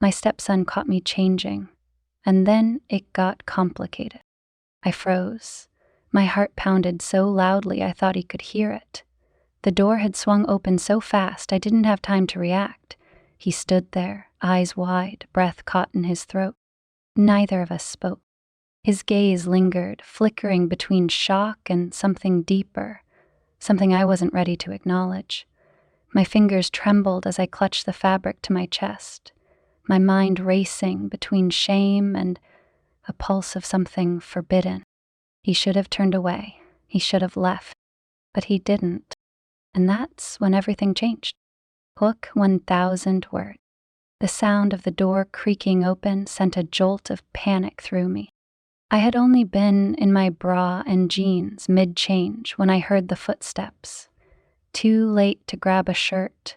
My stepson caught me changing, and then it got complicated. I froze. My heart pounded so loudly I thought he could hear it. The door had swung open so fast I didn't have time to react. He stood there, eyes wide, breath caught in his throat. Neither of us spoke. His gaze lingered, flickering between shock and something deeper, something I wasn't ready to acknowledge. My fingers trembled as I clutched the fabric to my chest, my mind racing between shame and a pulse of something forbidden. He should have turned away. He should have left. But he didn't. And that's when everything changed. Hook 1,000 words. The sound of the door creaking open sent a jolt of panic through me. I had only been in my bra and jeans mid-change when I heard the footsteps. Too late to grab a shirt,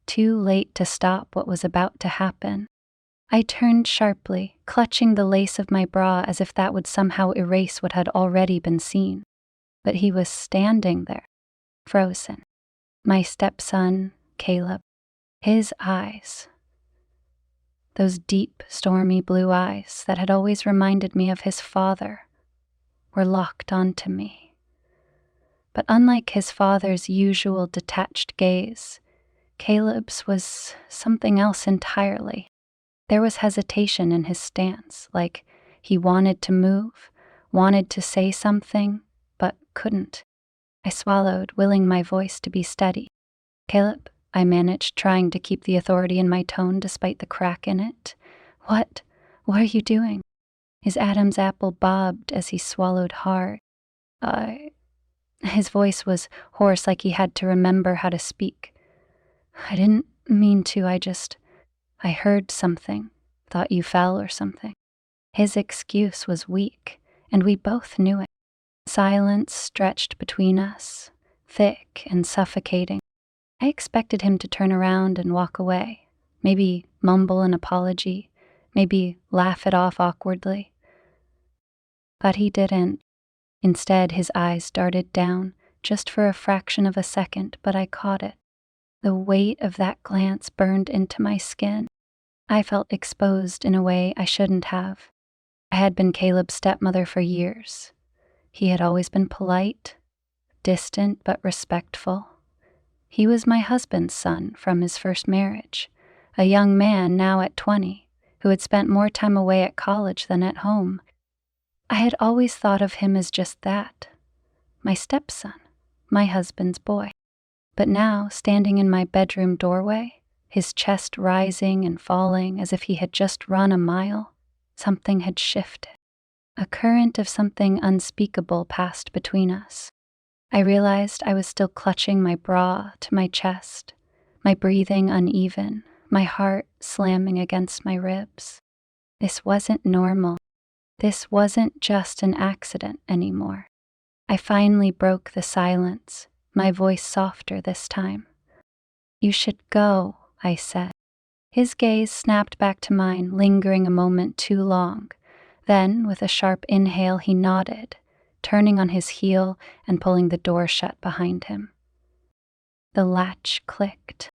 too late to stop what was about to happen. I turned sharply, clutching the lace of my bra as if that would somehow erase what had already been seen. But he was standing there, frozen. My stepson, Caleb. His eyes, those deep, stormy blue eyes that had always reminded me of his father, were locked onto me. But unlike his father's usual detached gaze, Caleb's was something else entirely. There was hesitation in his stance, like he wanted to move, wanted to say something, but couldn't. I swallowed, willing my voice to be steady. "Caleb," I managed, trying to keep the authority in my tone despite the crack in it. What are you doing?" His Adam's apple bobbed as he swallowed hard. His voice was hoarse, like he had to remember how to speak. "I didn't mean to, I heard something. Thought you fell or something." His excuse was weak, and we both knew it. Silence stretched between us, thick and suffocating. I expected him to turn around and walk away, maybe mumble an apology, maybe laugh it off awkwardly. But he didn't. Instead, his eyes darted down, just for a fraction of a second, but I caught it. The weight of that glance burned into my skin. I felt exposed in a way I shouldn't have. I had been Caleb's stepmother for years. He had always been polite, distant but respectful. He was my husband's son from his first marriage, a young man now at 20, who had spent more time away at college than at home. I had always thought of him as just that, my stepson, my husband's boy. But now, standing in my bedroom doorway, his chest rising and falling as if he had just run a mile, something had shifted. A current of something unspeakable passed between us. I realized I was still clutching my bra to my chest, my breathing uneven, my heart slamming against my ribs. This wasn't normal. This wasn't just an accident anymore. I finally broke the silence, my voice softer this time. "You should go," I said. His gaze snapped back to mine, lingering a moment too long. Then, with a sharp inhale, he nodded, turning on his heel and pulling the door shut behind him. The latch clicked.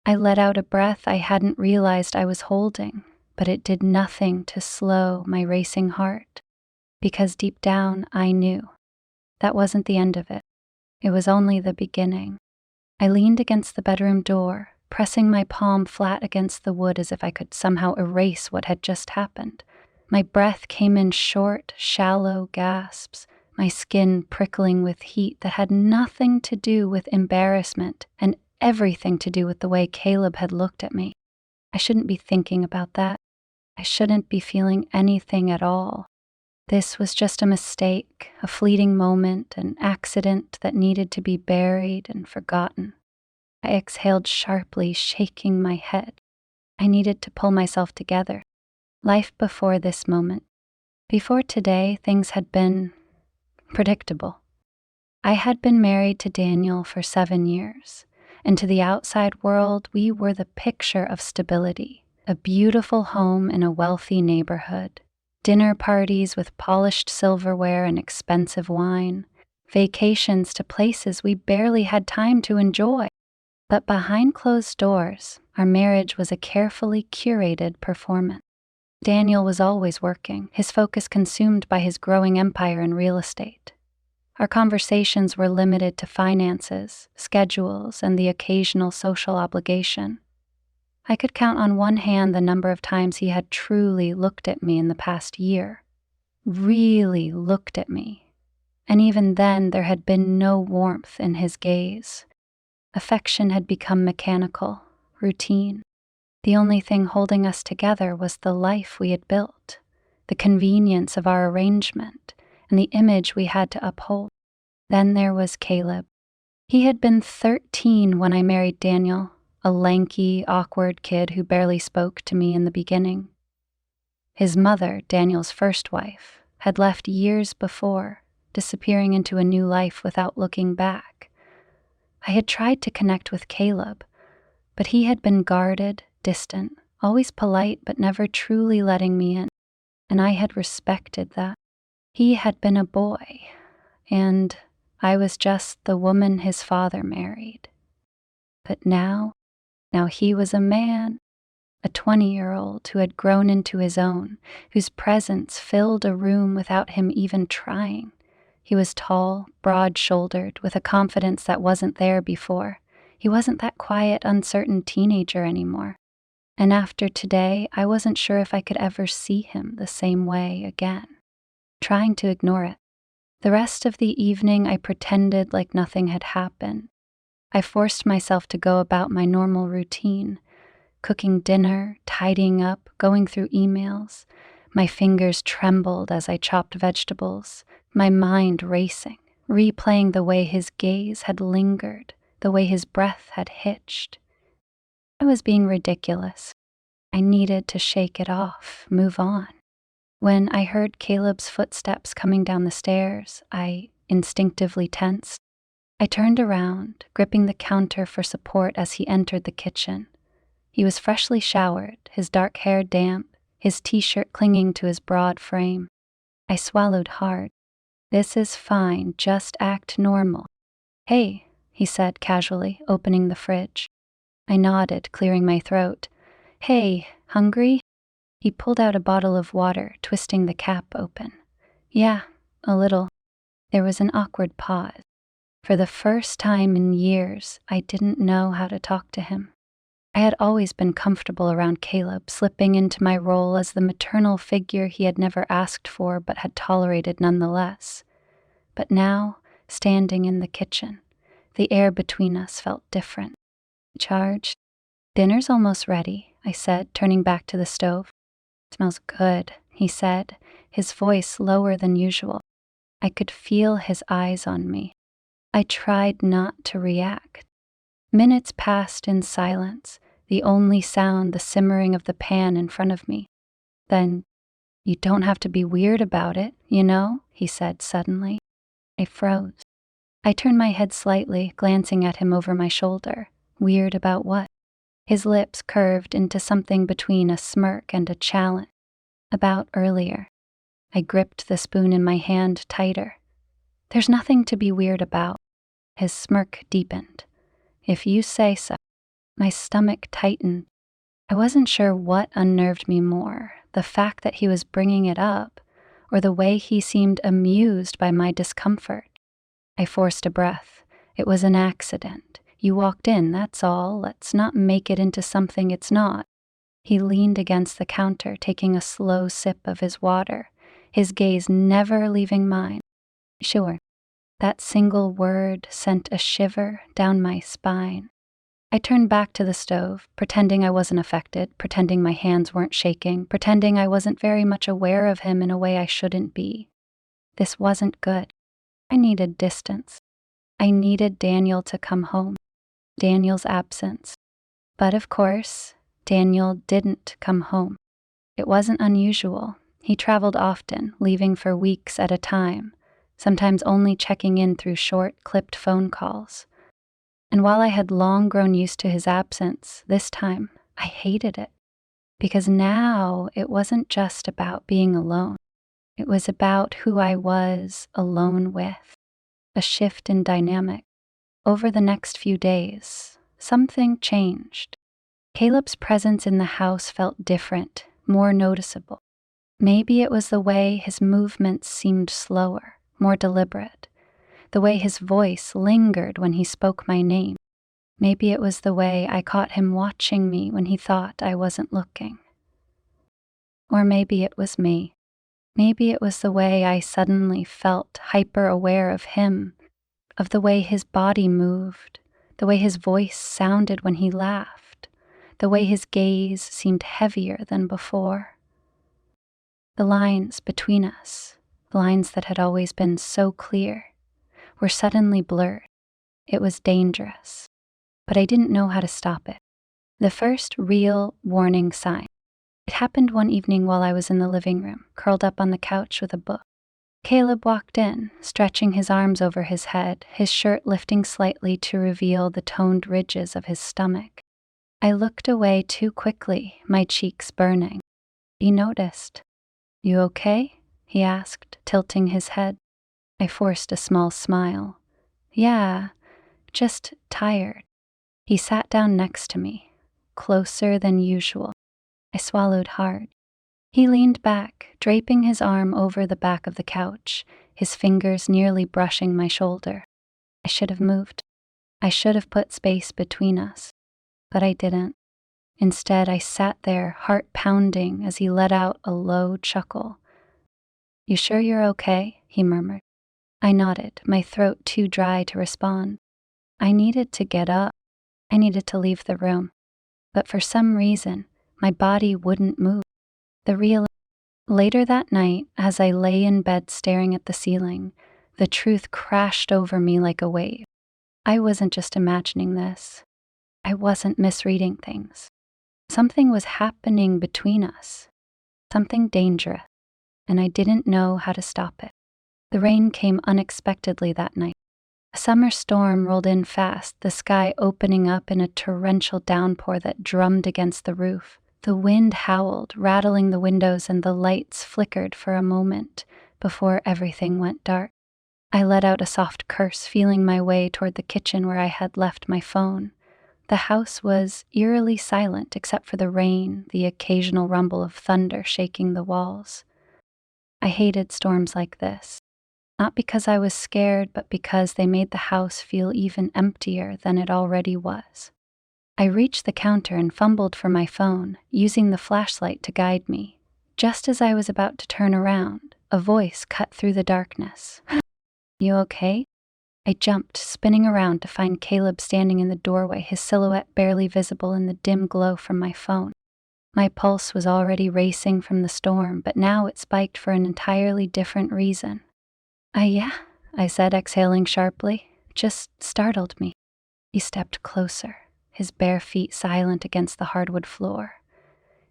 I let out a breath I hadn't realized I was holding, but it did nothing to slow my racing heart, because deep down I knew that wasn't the end of it. It was only the beginning. I leaned against the bedroom door, pressing my palm flat against the wood as if I could somehow erase what had just happened. My breath came in short, shallow gasps, my skin prickling with heat that had nothing to do with embarrassment and everything to do with the way Caleb had looked at me. I shouldn't be thinking about that. I shouldn't be feeling anything at all. This was just a mistake, a fleeting moment, an accident that needed to be buried and forgotten. I exhaled sharply, shaking my head. I needed to pull myself together. Life before this moment. Before today, things had been predictable. I had been married to Daniel for 7 years, and to the outside world, we were the picture of stability. A beautiful home in a wealthy neighborhood, dinner parties with polished silverware and expensive wine, vacations to places we barely had time to enjoy. But behind closed doors, our marriage was a carefully curated performance. Daniel was always working, his focus consumed by his growing empire in real estate. Our conversations were limited to finances, schedules, and the occasional social obligation. I could count on one hand the number of times he had truly looked at me in the past year. Really looked at me. And even then, there had been no warmth in his gaze. Affection had become mechanical, routine. The only thing holding us together was the life we had built, the convenience of our arrangement, and the image we had to uphold. Then there was Caleb. He had been 13 when I married Daniel, a lanky, awkward kid who barely spoke to me in the beginning. His mother, Daniel's first wife, had left years before, disappearing into a new life without looking back. I had tried to connect with Caleb, but he had been guarded, distant, always polite but never truly letting me in, and I had respected that. He had been a boy, and I was just the woman his father married. But now he was a man, a 20-year-old who had grown into his own, whose presence filled a room without him even trying. He was tall, broad-shouldered, with a confidence that wasn't there before. He wasn't that quiet, uncertain teenager anymore. And after today, I wasn't sure if I could ever see him the same way again. Trying to ignore it. The rest of the evening, I pretended like nothing had happened. I forced myself to go about my normal routine, cooking dinner, tidying up, going through emails. My fingers trembled as I chopped vegetables, my mind racing, replaying the way his gaze had lingered, the way his breath had hitched. I was being ridiculous. I needed to shake it off, move on. When I heard Caleb's footsteps coming down the stairs, I instinctively tensed. I turned around, gripping the counter for support as he entered the kitchen. He was freshly showered, his dark hair damp, his t-shirt clinging to his broad frame. I swallowed hard. "This is fine, just act normal." "Hey," he said casually, opening the fridge. I nodded, clearing my throat. "Hey, hungry?" He pulled out a bottle of water, twisting the cap open. "Yeah, a little." There was an awkward pause. For the first time in years, I didn't know how to talk to him. I had always been comfortable around Caleb, slipping into my role as the maternal figure he had never asked for but had tolerated nonetheless. But now, standing in the kitchen, the air between us felt different. Charged. "Dinner's almost ready," I said, turning back to the stove. "Smells good," he said, his voice lower than usual. I could feel his eyes on me. I tried not to react. Minutes passed in silence, the only sound the simmering of the pan in front of me. Then, "You don't have to be weird about it, you know," he said suddenly. I froze. I turned my head slightly, glancing at him over my shoulder. Weird about what? His lips curved into something between a smirk and a challenge. "About earlier." I gripped the spoon in my hand tighter. "There's nothing to be weird about." His smirk deepened. "If you say so." My stomach tightened. I wasn't sure what unnerved me more, the fact that he was bringing it up, or the way he seemed amused by my discomfort. I forced a breath. "It was an accident. You walked in, that's all. Let's not make it into something it's not." He leaned against the counter, taking a slow sip of his water, his gaze never leaving mine. "Sure." That single word sent a shiver down my spine. I turned back to the stove, pretending I wasn't affected, pretending my hands weren't shaking, pretending I wasn't very much aware of him in a way I shouldn't be. This wasn't good. I needed distance. I needed Daniel to come home. Daniel's absence. But of course, Daniel didn't come home. It wasn't unusual. He traveled often, leaving for weeks at a time, sometimes only checking in through short, clipped phone calls. And while I had long grown used to his absence, this time I hated it. Because now it wasn't just about being alone. It was about who I was alone with. A shift in dynamic. Over the next few days, something changed. Caleb's presence in the house felt different, more noticeable. Maybe it was the way his movements seemed slower, more deliberate, the way his voice lingered when he spoke my name. Maybe it was the way I caught him watching me when he thought I wasn't looking. Or maybe it was me. Maybe it was the way I suddenly felt hyper-aware of him, of the way his body moved, the way his voice sounded when he laughed, the way his gaze seemed heavier than before. The lines between us, the lines that had always been so clear, were suddenly blurred. It was dangerous, but I didn't know how to stop it. The first real warning sign. It happened one evening while I was in the living room, curled up on the couch with a book. Caleb walked in, stretching his arms over his head, his shirt lifting slightly to reveal the toned ridges of his stomach. I looked away too quickly, my cheeks burning. He noticed. "You okay?" he asked, tilting his head. I forced a small smile. "Yeah, just tired." He sat down next to me, closer than usual. I swallowed hard. He leaned back, draping his arm over the back of the couch, his fingers nearly brushing my shoulder. I should have moved. I should have put space between us, but I didn't. Instead, I sat there, heart pounding, as he let out a low chuckle. "You sure you're okay?" he murmured. I nodded, my throat too dry to respond. I needed to get up. I needed to leave the room. But for some reason, my body wouldn't move. Later that night, as I lay in bed staring at the ceiling, the truth crashed over me like a wave. I wasn't just imagining this. I wasn't misreading things. Something was happening between us. Something dangerous. And I didn't know how to stop it. The rain came unexpectedly that night. A summer storm rolled in fast, the sky opening up in a torrential downpour that drummed against the roof. The wind howled, rattling the windows, and the lights flickered for a moment before everything went dark. I let out a soft curse, feeling my way toward the kitchen where I had left my phone. The house was eerily silent except for the rain, the occasional rumble of thunder shaking the walls. I hated storms like this. Not because I was scared, but because they made the house feel even emptier than it already was. I reached the counter and fumbled for my phone, using the flashlight to guide me. Just as I was about to turn around, a voice cut through the darkness. "You okay?" I jumped, spinning around to find Caleb standing in the doorway, his silhouette barely visible in the dim glow from my phone. My pulse was already racing from the storm, but now it spiked for an entirely different reason. Yeah," I said, exhaling sharply. "Just startled me." He stepped closer, his bare feet silent against the hardwood floor.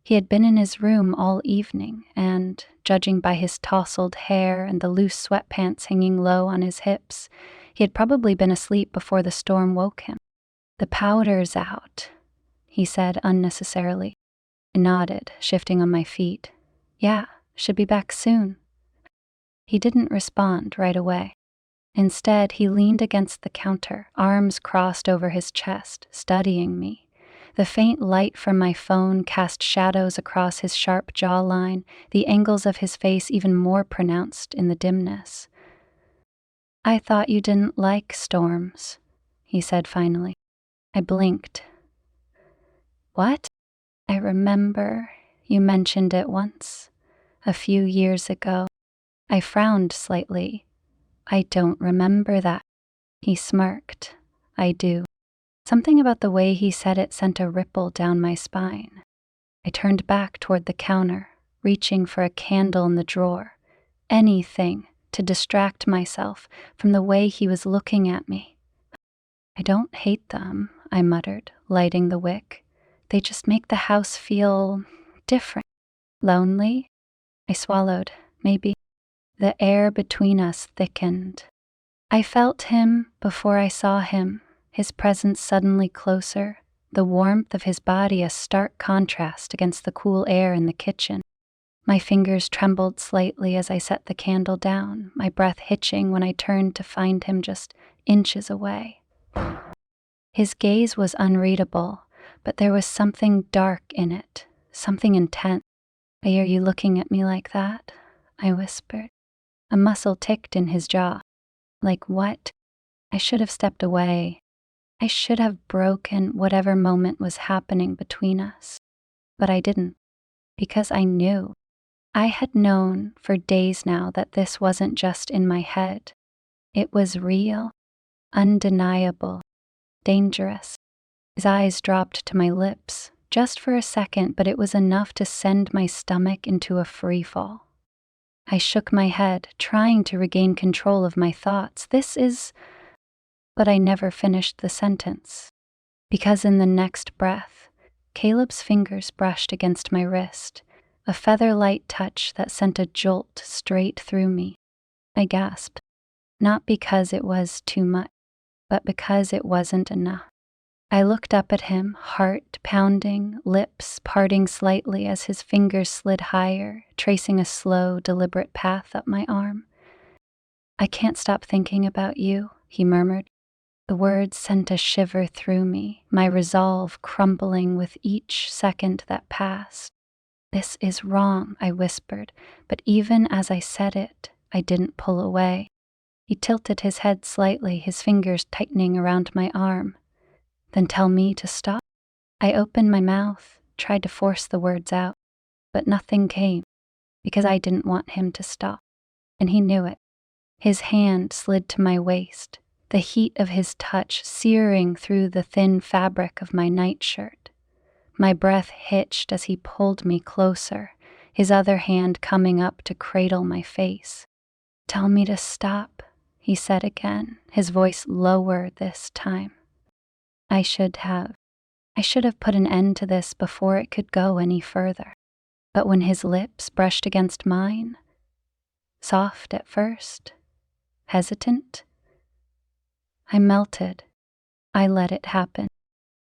He had been in his room all evening, and, judging by his tousled hair and the loose sweatpants hanging low on his hips, he had probably been asleep before the storm woke him. "The powder's out," he said unnecessarily. I nodded, shifting on my feet. "Yeah, should be back soon." He didn't respond right away. Instead, he leaned against the counter, arms crossed over his chest, studying me. The faint light from my phone cast shadows across his sharp jawline, the angles of his face even more pronounced in the dimness. "I thought you didn't like storms," he said finally. I blinked. "What?" "I remember you mentioned it once, a few years ago." I frowned slightly. "I don't remember that." He smirked. "I do." Something about the way he said it sent a ripple down my spine. I turned back toward the counter, reaching for a candle in the drawer. Anything to distract myself from the way he was looking at me. "I don't hate them," I muttered, lighting the wick. "They just make the house feel different." "Lonely?" I swallowed. "Maybe." The air between us thickened. I felt him before I saw him, his presence suddenly closer, the warmth of his body a stark contrast against the cool air in the kitchen. My fingers trembled slightly as I set the candle down, my breath hitching when I turned to find him just inches away. His gaze was unreadable, but there was something dark in it, something intense. "Why are you looking at me like that?" I whispered. A muscle ticked in his jaw. "Like what?" I should have stepped away. I should have broken whatever moment was happening between us. But I didn't, because I knew. I had known for days now that this wasn't just in my head. It was real, undeniable, dangerous. His eyes dropped to my lips, just for a second, but it was enough to send my stomach into a free fall. I shook my head, trying to regain control of my thoughts. But I never finished the sentence. Because in the next breath, Caleb's fingers brushed against my wrist, a feather-light touch that sent a jolt straight through me. I gasped, not because it was too much, but because it wasn't enough. I looked up at him, heart pounding, lips parting slightly as his fingers slid higher, tracing a slow, deliberate path up my arm. "I can't stop thinking about you," he murmured. The words sent a shiver through me, my resolve crumbling with each second that passed. "This is wrong," I whispered, but even as I said it, I didn't pull away. He tilted his head slightly, his fingers tightening around my arm. "Then tell me to stop." I opened my mouth, tried to force the words out, but nothing came, because I didn't want him to stop. And he knew it. His hand slid to my waist, the heat of his touch searing through the thin fabric of my nightshirt. My breath hitched as he pulled me closer, his other hand coming up to cradle my face. "Tell me to stop," he said again, his voice lower this time. I should have put an end to this before it could go any further. But when his lips brushed against mine, soft at first, hesitant, I melted. I let it happen.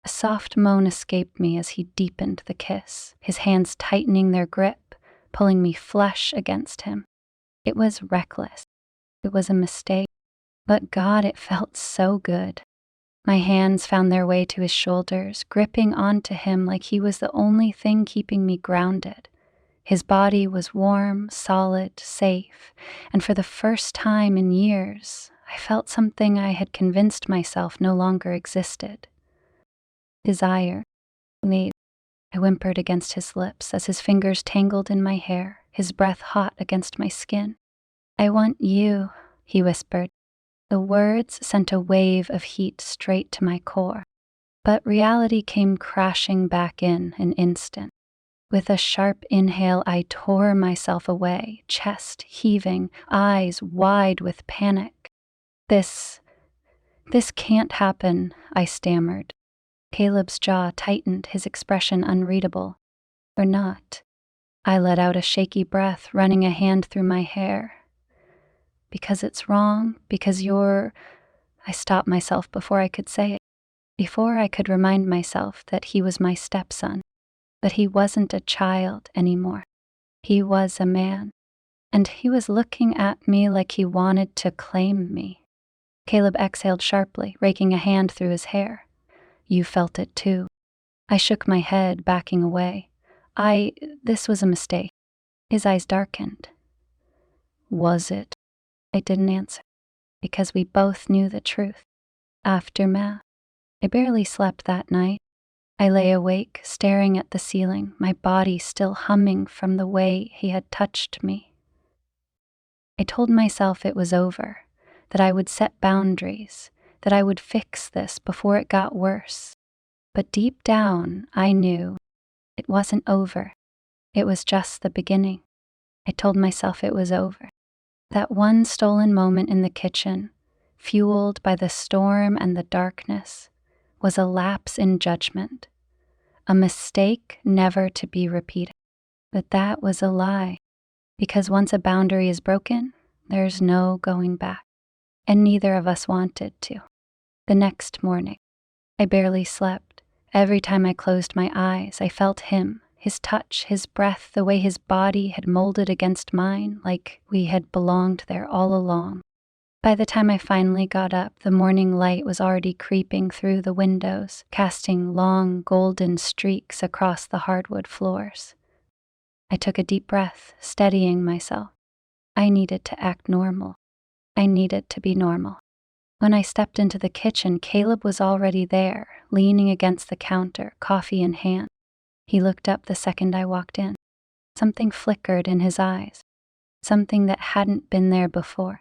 A soft moan escaped me as he deepened the kiss, his hands tightening their grip, pulling me flush against him. It was reckless. It was a mistake. But God, it felt so good. My hands found their way to his shoulders, gripping onto him like he was the only thing keeping me grounded. His body was warm, solid, safe, and for the first time in years, I felt something I had convinced myself no longer existed. Desire. "Wait," I whimpered against his lips as his fingers tangled in my hair, his breath hot against my skin. "I want you," he whispered. The words sent a wave of heat straight to my core, but reality came crashing back in an instant. With a sharp inhale, I tore myself away, chest heaving, eyes wide with panic. This can't happen," I stammered. Caleb's jaw tightened, his expression unreadable. "Or not." I let out a shaky breath, running a hand through my hair. "Because it's wrong, because you're—" I stopped myself before I could say it, before I could remind myself that he was my stepson, but he wasn't a child anymore. He was a man, and he was looking at me like he wanted to claim me. Caleb exhaled sharply, raking a hand through his hair. "You felt it too." I shook my head, backing away. This was a mistake." His eyes darkened. "Was it?" I didn't answer, because we both knew the truth. Aftermath. I barely slept that night. I lay awake, staring at the ceiling, my body still humming from the way he had touched me. I told myself it was over, that I would set boundaries, that I would fix this before it got worse. But deep down, I knew it wasn't over. It was just the beginning. I told myself it was over. That one stolen moment in the kitchen, fueled by the storm and the darkness, was a lapse in judgment, a mistake never to be repeated. But that was a lie, because once a boundary is broken, there's no going back, and neither of us wanted to. The next morning, I barely slept. Every time I closed my eyes, I felt him, his touch, his breath, the way his body had molded against mine, like we had belonged there all along. By the time I finally got up, the morning light was already creeping through the windows, casting long golden streaks across the hardwood floors. I took a deep breath, steadying myself. I needed to act normal. I needed to be normal. When I stepped into the kitchen, Caleb was already there, leaning against the counter, coffee in hand. He looked up the second I walked in. Something flickered in his eyes, something that hadn't been there before.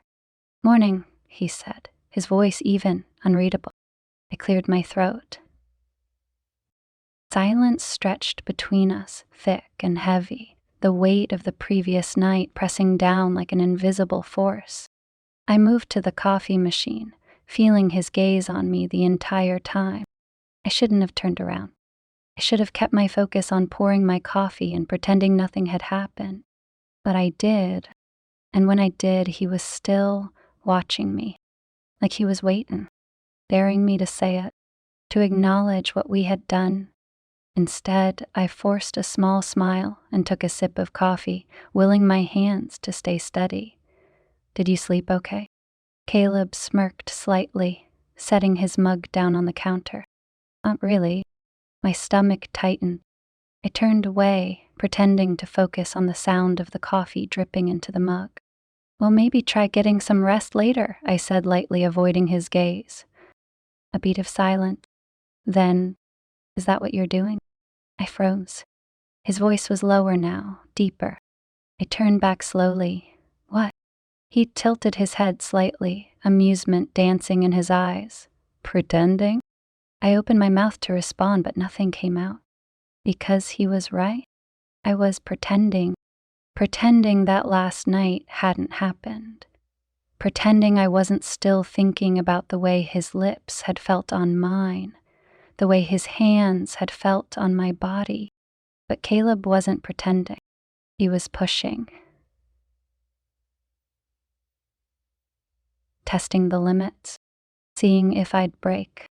"Morning," he said, his voice even, unreadable. I cleared my throat. Silence stretched between us, thick and heavy, the weight of the previous night pressing down like an invisible force. I moved to the coffee machine, feeling his gaze on me the entire time. I shouldn't have turned around. I should have kept my focus on pouring my coffee and pretending nothing had happened. But I did, and when I did, he was still watching me, like he was waiting, daring me to say it, to acknowledge what we had done. Instead, I forced a small smile and took a sip of coffee, willing my hands to stay steady. "Did you sleep okay?" Caleb smirked slightly, setting his mug down on the counter. "Not really." My stomach tightened. I turned away, pretending to focus on the sound of the coffee dripping into the mug. "Well, maybe try getting some rest later," I said, lightly avoiding his gaze. A beat of silence. Then, "Is that what you're doing?" I froze. His voice was lower now, deeper. I turned back slowly. "What?" He tilted his head slightly, amusement dancing in his eyes. "Pretending?" I opened my mouth to respond, but nothing came out. Because he was right. I was pretending that last night hadn't happened. Pretending I wasn't still thinking about the way his lips had felt on mine, the way his hands had felt on my body. But Caleb wasn't pretending. He was pushing. Testing the limits, seeing if I'd break.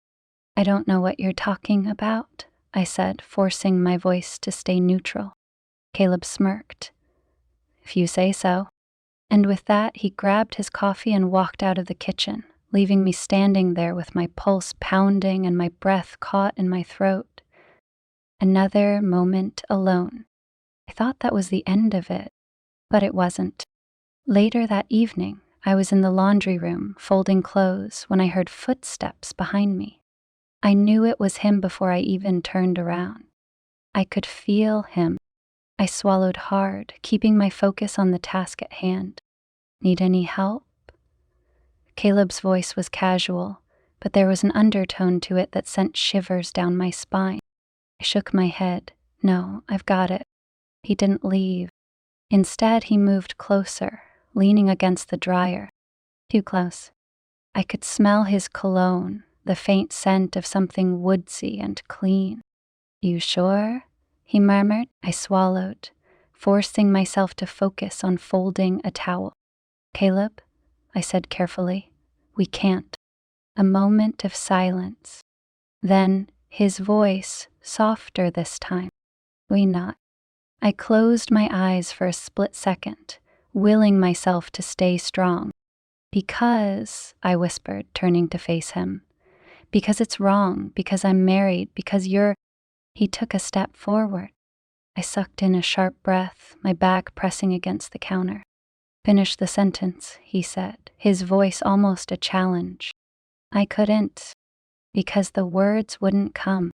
"I don't know what you're talking about," I said, forcing my voice to stay neutral. Caleb smirked. "If you say so." And with that, he grabbed his coffee and walked out of the kitchen, leaving me standing there with my pulse pounding and my breath caught in my throat. Another moment alone. I thought that was the end of it, but it wasn't. Later that evening, I was in the laundry room, folding clothes, when I heard footsteps behind me. I knew it was him before I even turned around. I could feel him. I swallowed hard, keeping my focus on the task at hand. "Need any help?" Caleb's voice was casual, but there was an undertone to it that sent shivers down my spine. I shook my head. "No, I've got it." He didn't leave. Instead, he moved closer, leaning against the dryer. Too close. I could smell his cologne, the faint scent of something woodsy and clean. "You sure?" he murmured. I swallowed, forcing myself to focus on folding a towel. "Caleb," I said carefully, "we can't." A moment of silence. Then his voice, softer this time. "We not." I closed my eyes for a split second, willing myself to stay strong. "Because," I whispered, turning to face him, "because it's wrong, because I'm married, because you're—" He took a step forward. I sucked in a sharp breath, my back pressing against the counter. "Finish the sentence," he said, his voice almost a challenge. I couldn't, because the words wouldn't come,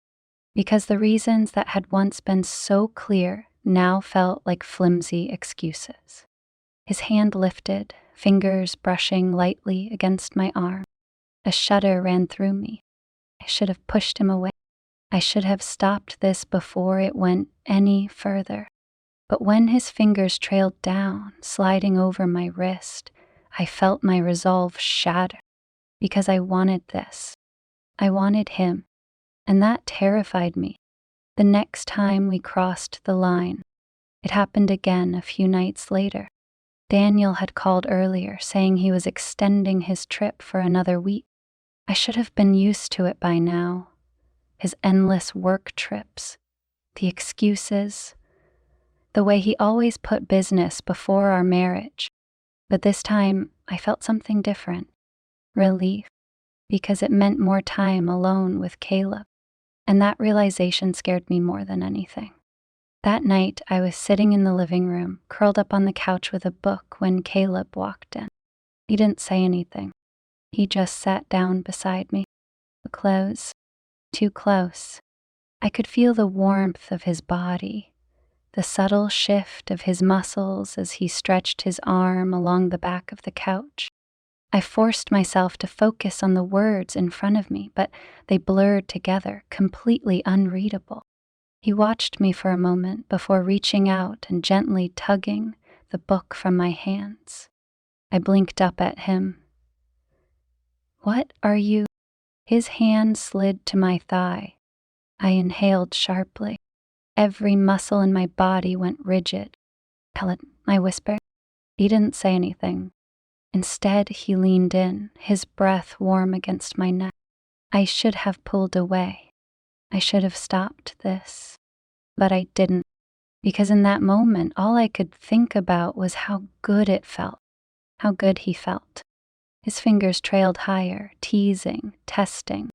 because the reasons that had once been so clear now felt like flimsy excuses. His hand lifted, fingers brushing lightly against my arm. A shudder ran through me. I should have pushed him away. I should have stopped this before it went any further. But when his fingers trailed down, sliding over my wrist, I felt my resolve shatter. Because I wanted this. I wanted him. And that terrified me. The next time we crossed the line, it happened again a few nights later. Daniel had called earlier, saying he was extending his trip for another week. I should have been used to it by now. His endless work trips, the excuses, the way he always put business before our marriage. But this time, I felt something different. relief, because it meant more time alone with Caleb, and that realization scared me more than anything. That night, I was sitting in the living room, curled up on the couch with a book, when Caleb walked in. He didn't say anything. He just sat down beside me, close, too close. I could feel the warmth of his body, the subtle shift of his muscles as he stretched his arm along the back of the couch. I forced myself to focus on the words in front of me, but they blurred together, completely unreadable. He watched me for a moment before reaching out and gently tugging the book from my hands. I blinked up at him. "What are you?" His hand slid to my thigh. I inhaled sharply. Every muscle in my body went rigid. "Pellet," I whispered. He didn't say anything. Instead, he leaned in, his breath warm against my neck. I should have pulled away. I should have stopped this. But I didn't, because in that moment, all I could think about was how good it felt, how good he felt. His fingers trailed higher, teasing, testing.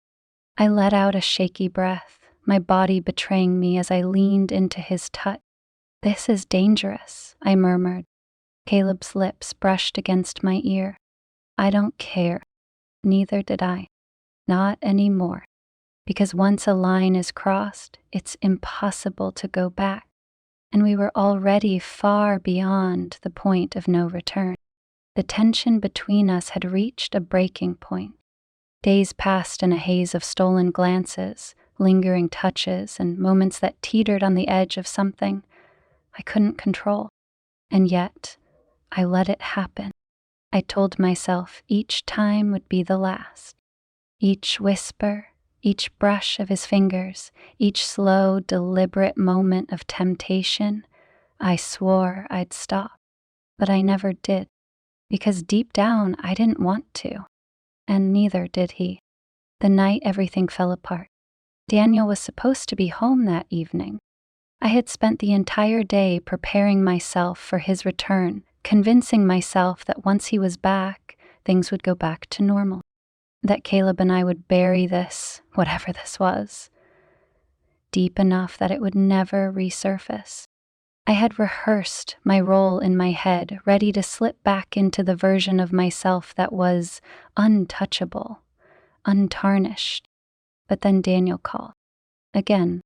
I let out a shaky breath, my body betraying me as I leaned into his touch. "This is dangerous," I murmured. Caleb's lips brushed against my ear. "I don't care." Neither did I. Not anymore. Because once a line is crossed, it's impossible to go back. And we were already far beyond the point of no return. The tension between us had reached a breaking point. Days passed in a haze of stolen glances, lingering touches, and moments that teetered on the edge of something I couldn't control. And yet, I let it happen. I told myself each time would be the last. Each whisper, each brush of his fingers, each slow, deliberate moment of temptation, I swore I'd stop. But I never did, because deep down I didn't want to, and neither did he. The night everything fell apart. Daniel was supposed to be home that evening. I had spent the entire day preparing myself for his return, convincing myself that once he was back, things would go back to normal. That Caleb and I would bury this, whatever this was, deep enough that it would never resurface. I had rehearsed my role in my head, ready to slip back into the version of myself that was untouchable, untarnished. But then Daniel called. Again.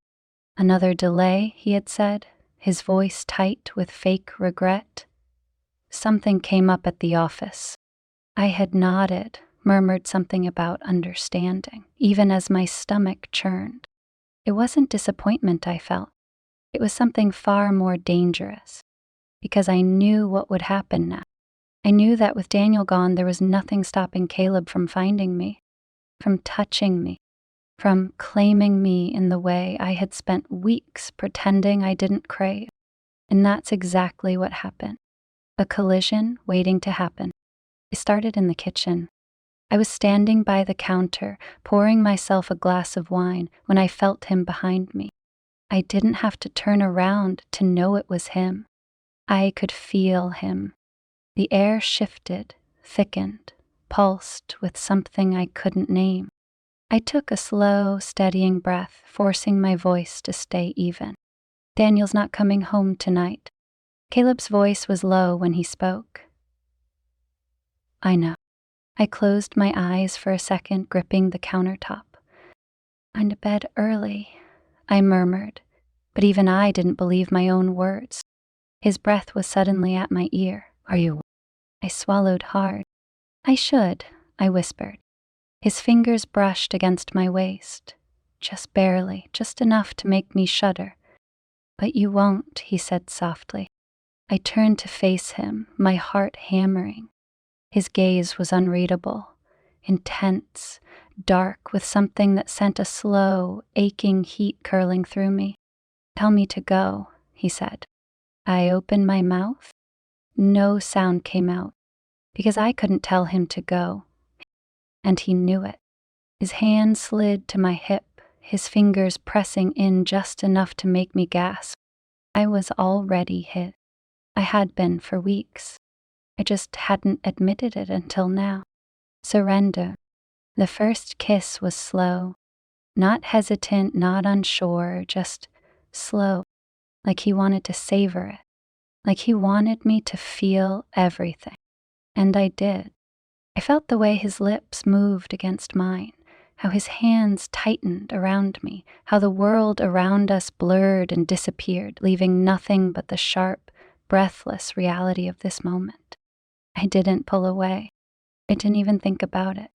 "Another delay," he had said, his voice tight with fake regret. Something came up at the office. I had nodded, murmured something about understanding, even as my stomach churned. It wasn't disappointment I felt. It was something far more dangerous, because I knew what would happen now. I knew that with Daniel gone, there was nothing stopping Caleb from finding me, from touching me, from claiming me in the way I had spent weeks pretending I didn't crave. And that's exactly what happened. A collision waiting to happen. It started in the kitchen. I was standing by the counter, pouring myself a glass of wine, when I felt him behind me. I didn't have to turn around to know it was him. I could feel him. The air shifted, thickened, pulsed with something I couldn't name. I took a slow, steadying breath, forcing my voice to stay even. "Daniel's not coming home tonight." Caleb's voice was low when he spoke. "I know." I closed my eyes for a second, gripping the countertop. "I'm to bed early," I murmured, but even I didn't believe my own words. His breath was suddenly at my ear. "Are you?" I swallowed hard. "I should," I whispered. His fingers brushed against my waist, just barely, just enough to make me shudder. "But you won't," he said softly. I turned to face him, my heart hammering. His gaze was unreadable, intense, dark, with something that sent a slow, aching heat curling through me. "Tell me to go," he said. I opened my mouth. No sound came out, because I couldn't tell him to go, and he knew it. His hand slid to my hip, his fingers pressing in just enough to make me gasp. I was already hit. I had been for weeks. I just hadn't admitted it until now. Surrender. The first kiss was slow, not hesitant, not unsure, just slow, like he wanted to savor it, like he wanted me to feel everything. And I did. I felt the way his lips moved against mine, how his hands tightened around me, how the world around us blurred and disappeared, leaving nothing but the sharp, breathless reality of this moment. I didn't pull away. I didn't even think about it.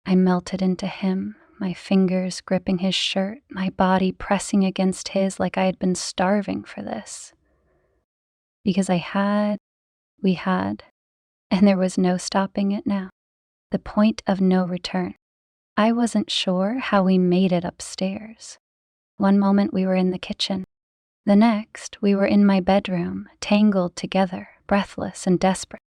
I melted into him, my fingers gripping his shirt, my body pressing against his like I had been starving for this. Because we had, and there was no stopping it now. The point of no return. I wasn't sure how we made it upstairs. One moment we were in the kitchen. The next, we were in my bedroom, tangled together, breathless and desperate.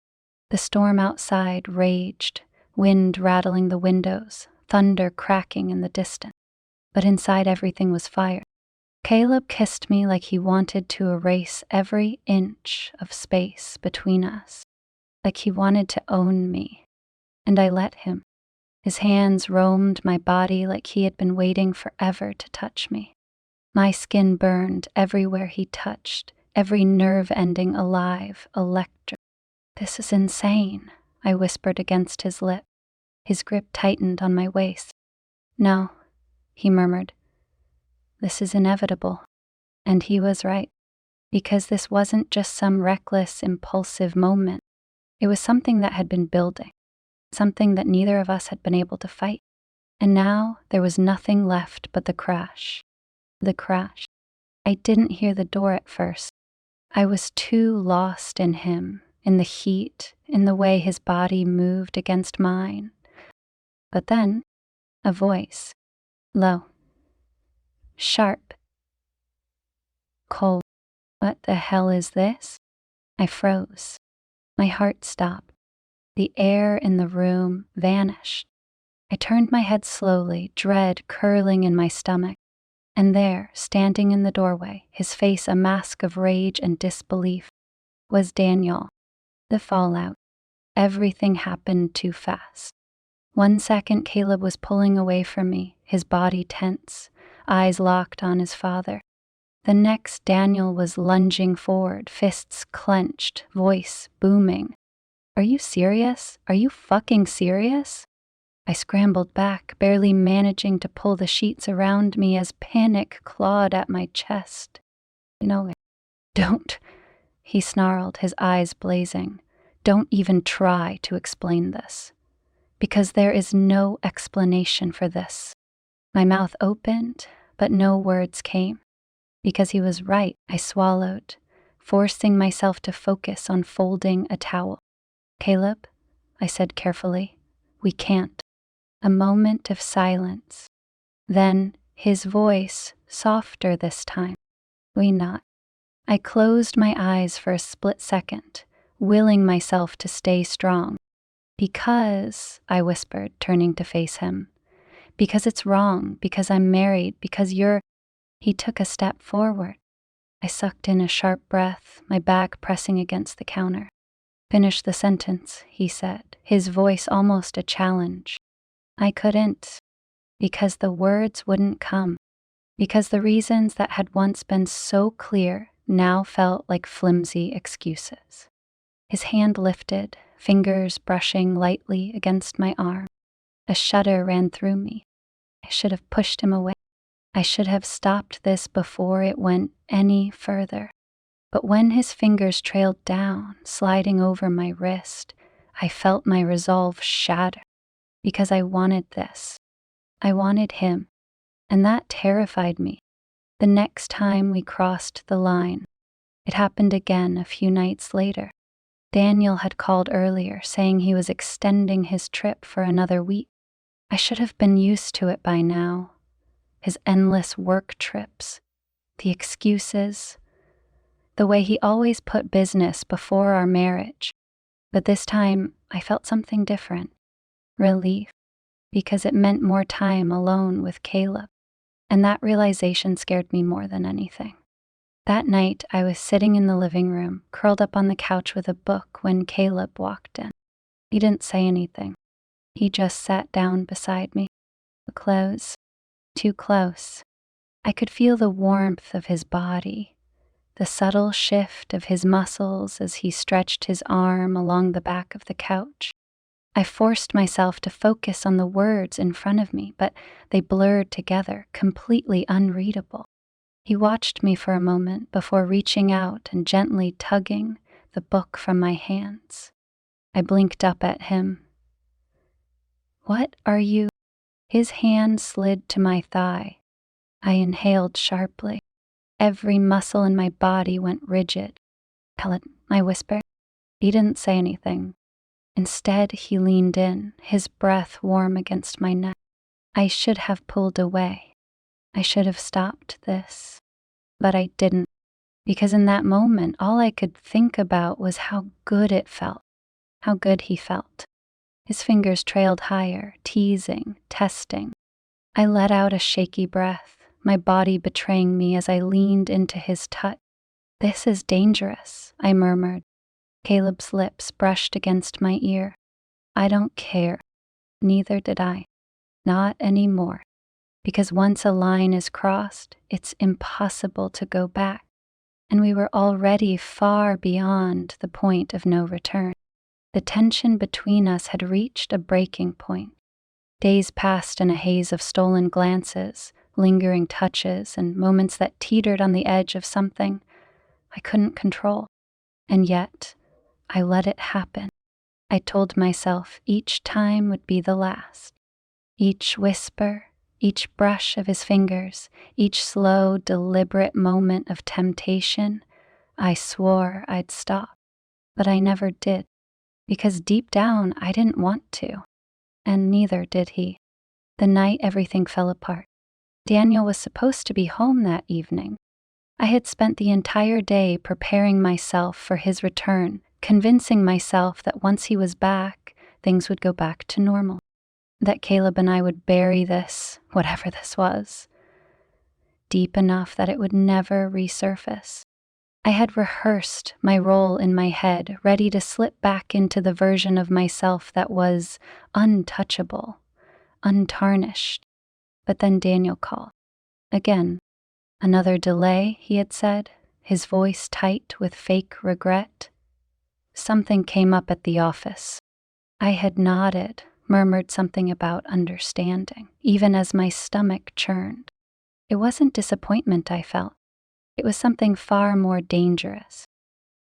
The storm outside raged, wind rattling the windows, thunder cracking in the distance. But inside everything was fire. Caleb kissed me like he wanted to erase every inch of space between us, like he wanted to own me. And I let him. His hands roamed my body like he had been waiting forever to touch me. My skin burned everywhere he touched, every nerve ending alive, electric. "This is insane," I whispered against his lip. His grip tightened on my waist. "No," he murmured. "This is inevitable." And he was right, because this wasn't just some reckless, impulsive moment. It was something that had been building, something that neither of us had been able to fight. And now there was nothing left but the crash. The crash. I didn't hear the door at first. I was too lost in him, in the heat, in the way his body moved against mine. But then, a voice. Low. Sharp. Cold. "What the hell is this?" I froze. My heart stopped. The air in the room vanished. I turned my head slowly, dread curling in my stomach. And there, standing in the doorway, his face a mask of rage and disbelief, was Daniel. The fallout. Everything happened too fast. 1 second, Caleb was pulling away from me, his body tense, eyes locked on his father. The next, Daniel was lunging forward, fists clenched, voice booming. "Are you serious? Are you fucking serious?" I scrambled back, barely managing to pull the sheets around me as panic clawed at my chest. "No, don't," he snarled, his eyes blazing. "Don't even try to explain this. Because there is no explanation for this." My mouth opened, but no words came. Because he was right, I swallowed, forcing myself to focus on folding a towel. "Caleb," I said carefully, "we can't." A moment of silence. Then his voice, softer this time. "We not." I closed my eyes for a split second, willing myself to stay strong. "Because," I whispered, turning to face him, "because it's wrong, because I'm married, because you're—" He took a step forward. I sucked in a sharp breath, my back pressing against the counter. "Finish the sentence," he said, his voice almost a challenge. I couldn't, because the words wouldn't come, because the reasons that had once been so clear now felt like flimsy excuses. His hand lifted, fingers brushing lightly against my arm. A shudder ran through me. I should have pushed him away. I should have stopped this before it went any further. But when his fingers trailed down, sliding over my wrist, I felt my resolve shatter. Because I wanted this. I wanted him. And that terrified me. The next time we crossed the line, it happened again a few nights later. Daniel had called earlier, saying he was extending his trip for another week. I should have been used to it by now. His endless work trips, the excuses, the way he always put business before our marriage. But this time, I felt something different. Relief, because it meant more time alone with Caleb. And that realization scared me more than anything. That night, I was sitting in the living room, curled up on the couch with a book when Caleb walked in. He didn't say anything. He just sat down beside me, close, too close. I could feel the warmth of his body, the subtle shift of his muscles as he stretched his arm along the back of the couch. I forced myself to focus on the words in front of me, but they blurred together, completely unreadable. He watched me for a moment before reaching out and gently tugging the book from my hands. I blinked up at him. "What are you?" His hand slid to my thigh. I inhaled sharply. Every muscle in my body went rigid. "Pellet," I whispered. He didn't say anything. Instead, he leaned in, his breath warm against my neck. I should have pulled away. I should have stopped this. But I didn't, because in that moment, all I could think about was how good it felt, how good he felt. His fingers trailed higher, teasing, testing. I let out a shaky breath, my body betraying me as I leaned into his touch. "This is dangerous," I murmured. Caleb's lips brushed against my ear. "I don't care." Neither did I. Not anymore. Because once a line is crossed, it's impossible to go back. And we were already far beyond the point of no return. The tension between us had reached a breaking point. Days passed in a haze of stolen glances, lingering touches, and moments that teetered on the edge of something I couldn't control. And yet, I let it happen. I told myself each time would be the last. Each whisper, each brush of his fingers, each slow, deliberate moment of temptation, I swore I'd stop. But I never did, because deep down I didn't want to, and neither did he. The night everything fell apart. Daniel was supposed to be home that evening. I had spent the entire day preparing myself for his return, convincing myself that once he was back, things would go back to normal. That Caleb and I would bury this, whatever this was, deep enough that it would never resurface. I had rehearsed my role in my head, ready to slip back into the version of myself that was untouchable, untarnished. But then Daniel called. Again. "Another delay," he had said, his voice tight with fake regret. Something came up at the office. I had nodded, murmured something about understanding, even as my stomach churned. It wasn't disappointment I felt. It was something far more dangerous,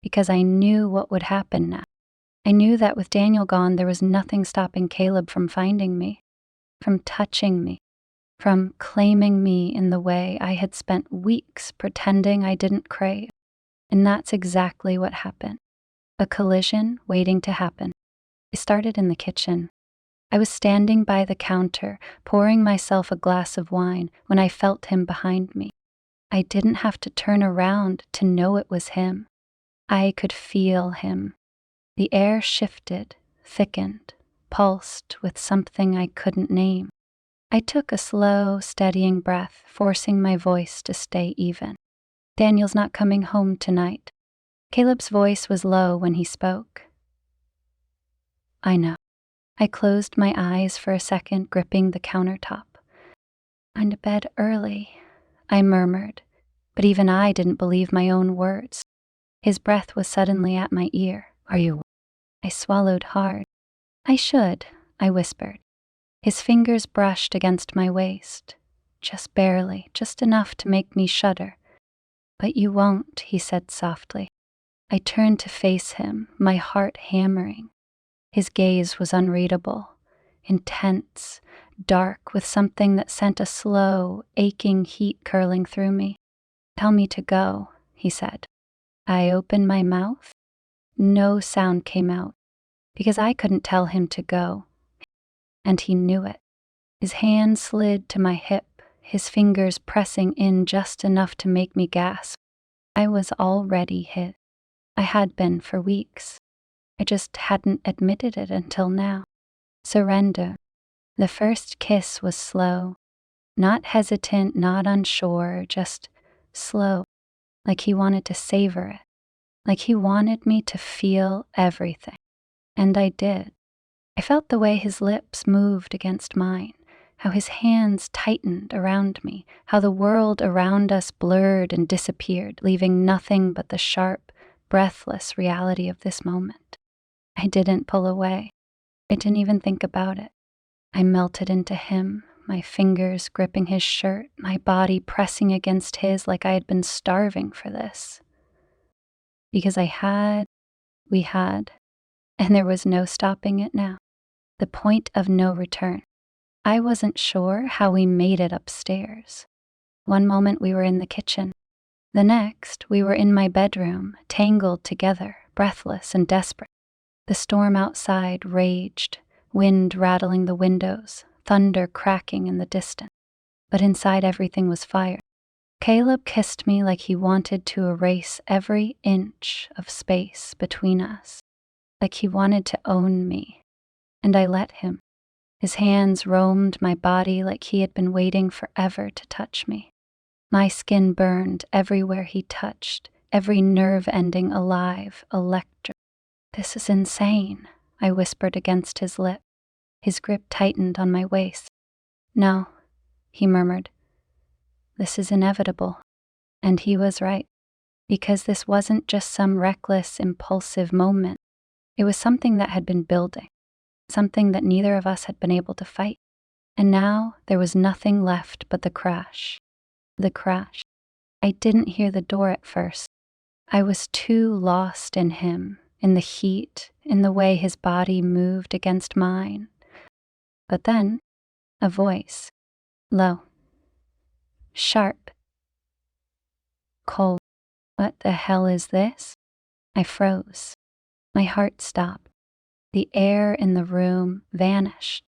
because I knew what would happen now. I knew that with Daniel gone, there was nothing stopping Caleb from finding me, from touching me, from claiming me in the way I had spent weeks pretending I didn't crave. And that's exactly what happened. A collision waiting to happen. It started in the kitchen. I was standing by the counter, pouring myself a glass of wine, when I felt him behind me. I didn't have to turn around to know it was him. I could feel him. The air shifted, thickened, pulsed with something I couldn't name. I took a slow, steadying breath, forcing my voice to stay even. "Daniel's not coming home tonight." Caleb's voice was low when he spoke. "I know." I closed my eyes for a second, gripping the countertop. "I'm to bed early," I murmured, but even I didn't believe my own words. His breath was suddenly at my ear. "Are you?" I swallowed hard. "I should," I whispered. His fingers brushed against my waist, just barely, just enough to make me shudder. "But you won't," he said softly. I turned to face him, my heart hammering. His gaze was unreadable, intense, dark, with something that sent a slow, aching heat curling through me. "Tell me to go," he said. I opened my mouth. No sound came out, because I couldn't tell him to go, and he knew it. His hand slid to my hip, his fingers pressing in just enough to make me gasp. I was already hit. I had been for weeks. I just hadn't admitted it until now. Surrender. The first kiss was slow. Not hesitant, not unsure, just slow. Like he wanted to savor it. Like he wanted me to feel everything. And I did. I felt the way his lips moved against mine, how his hands tightened around me, how the world around us blurred and disappeared, leaving nothing but the sharp, breathless reality of this moment. I didn't pull away. I didn't even think about it. I melted into him, my fingers gripping his shirt, my body pressing against his like I had been starving for this. Because we had, and there was no stopping it now. The point of no return. I wasn't sure how we made it upstairs. One moment we were in the kitchen. The next, we were in my bedroom, tangled together, breathless and desperate. The storm outside raged, wind rattling the windows, thunder cracking in the distance. But inside everything was fire. Caleb kissed me like he wanted to erase every inch of space between us, like he wanted to own me. And I let him. His hands roamed my body like he had been waiting forever to touch me. My skin burned everywhere he touched, every nerve ending alive, electric. "This is insane," I whispered against his lip. His grip tightened on my waist. "No," he murmured. "This is inevitable." And he was right, because this wasn't just some reckless, impulsive moment. It was something that had been building, something that neither of us had been able to fight. And now there was nothing left but the crash. The crash. I didn't hear the door at first. I was too lost in him, in the heat, in the way his body moved against mine. But then, a voice. Low. Sharp. Cold. "What the hell is this?" I froze. My heart stopped. The air in the room vanished.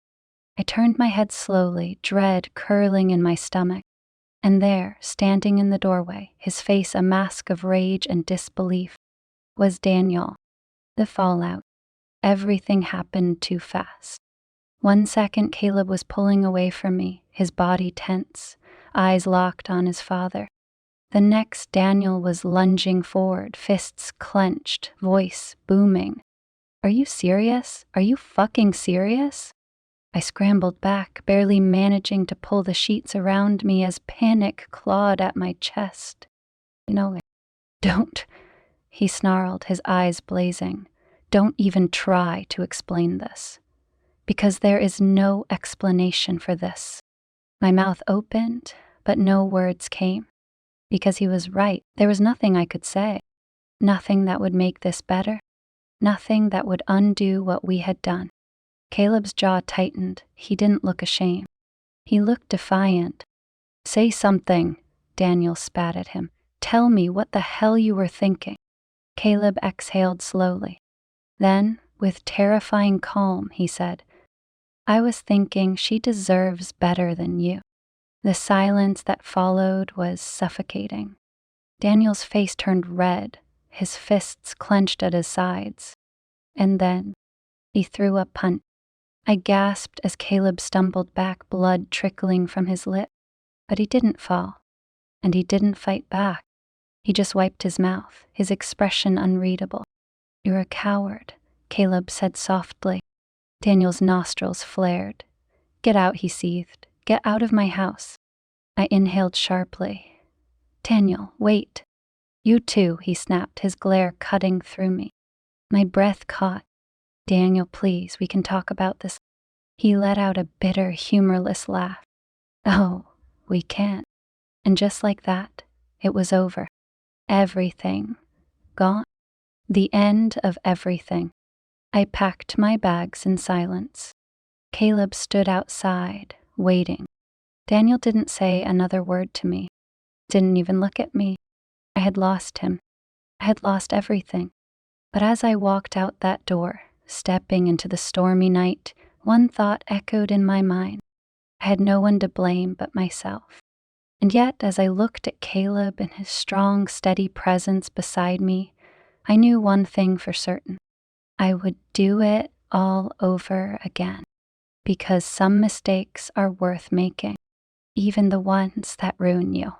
I turned my head slowly, dread curling in my stomach. And there, standing in the doorway, his face a mask of rage and disbelief, was Daniel. The fallout. Everything happened too fast. 1 second, Caleb was pulling away from me, his body tense, eyes locked on his father. The next, Daniel was lunging forward, fists clenched, voice booming. "Are you serious? Are you fucking serious?" I scrambled back, barely managing to pull the sheets around me as panic clawed at my chest. "No, don't," he snarled, his eyes blazing. "Don't even try to explain this. Because there is no explanation for this." My mouth opened, but no words came. Because he was right. There was nothing I could say. Nothing that would make this better. Nothing that would undo what we had done. Caleb's jaw tightened. He didn't look ashamed. He looked defiant. "Say something," Daniel spat at him. "Tell me what the hell you were thinking." Caleb exhaled slowly. Then, with terrifying calm, he said, "I was thinking she deserves better than you." The silence that followed was suffocating. Daniel's face turned red, his fists clenched at his sides. And then, he threw a punch. I gasped as Caleb stumbled back, blood trickling from his lip. But he didn't fall, and he didn't fight back. He just wiped his mouth, his expression unreadable. "You're a coward," Caleb said softly. Daniel's nostrils flared. "Get out," he seethed. "Get out of my house." I inhaled sharply. "Daniel, wait." "You too," he snapped, his glare cutting through me. My breath caught. "Daniel, please, we can talk about this." He let out a bitter, humorless laugh. "Oh, we can't." And just like that, it was over. Everything. Gone. The end of everything. I packed my bags in silence. Caleb stood outside, waiting. Daniel didn't say another word to me. Didn't even look at me. I had lost him. I had lost everything. But as I walked out that door, stepping into the stormy night, one thought echoed in my mind. I had no one to blame but myself. And yet, as I looked at Caleb and his strong, steady presence beside me, I knew one thing for certain. I would do it all over again. Because some mistakes are worth making, even the ones that ruin you.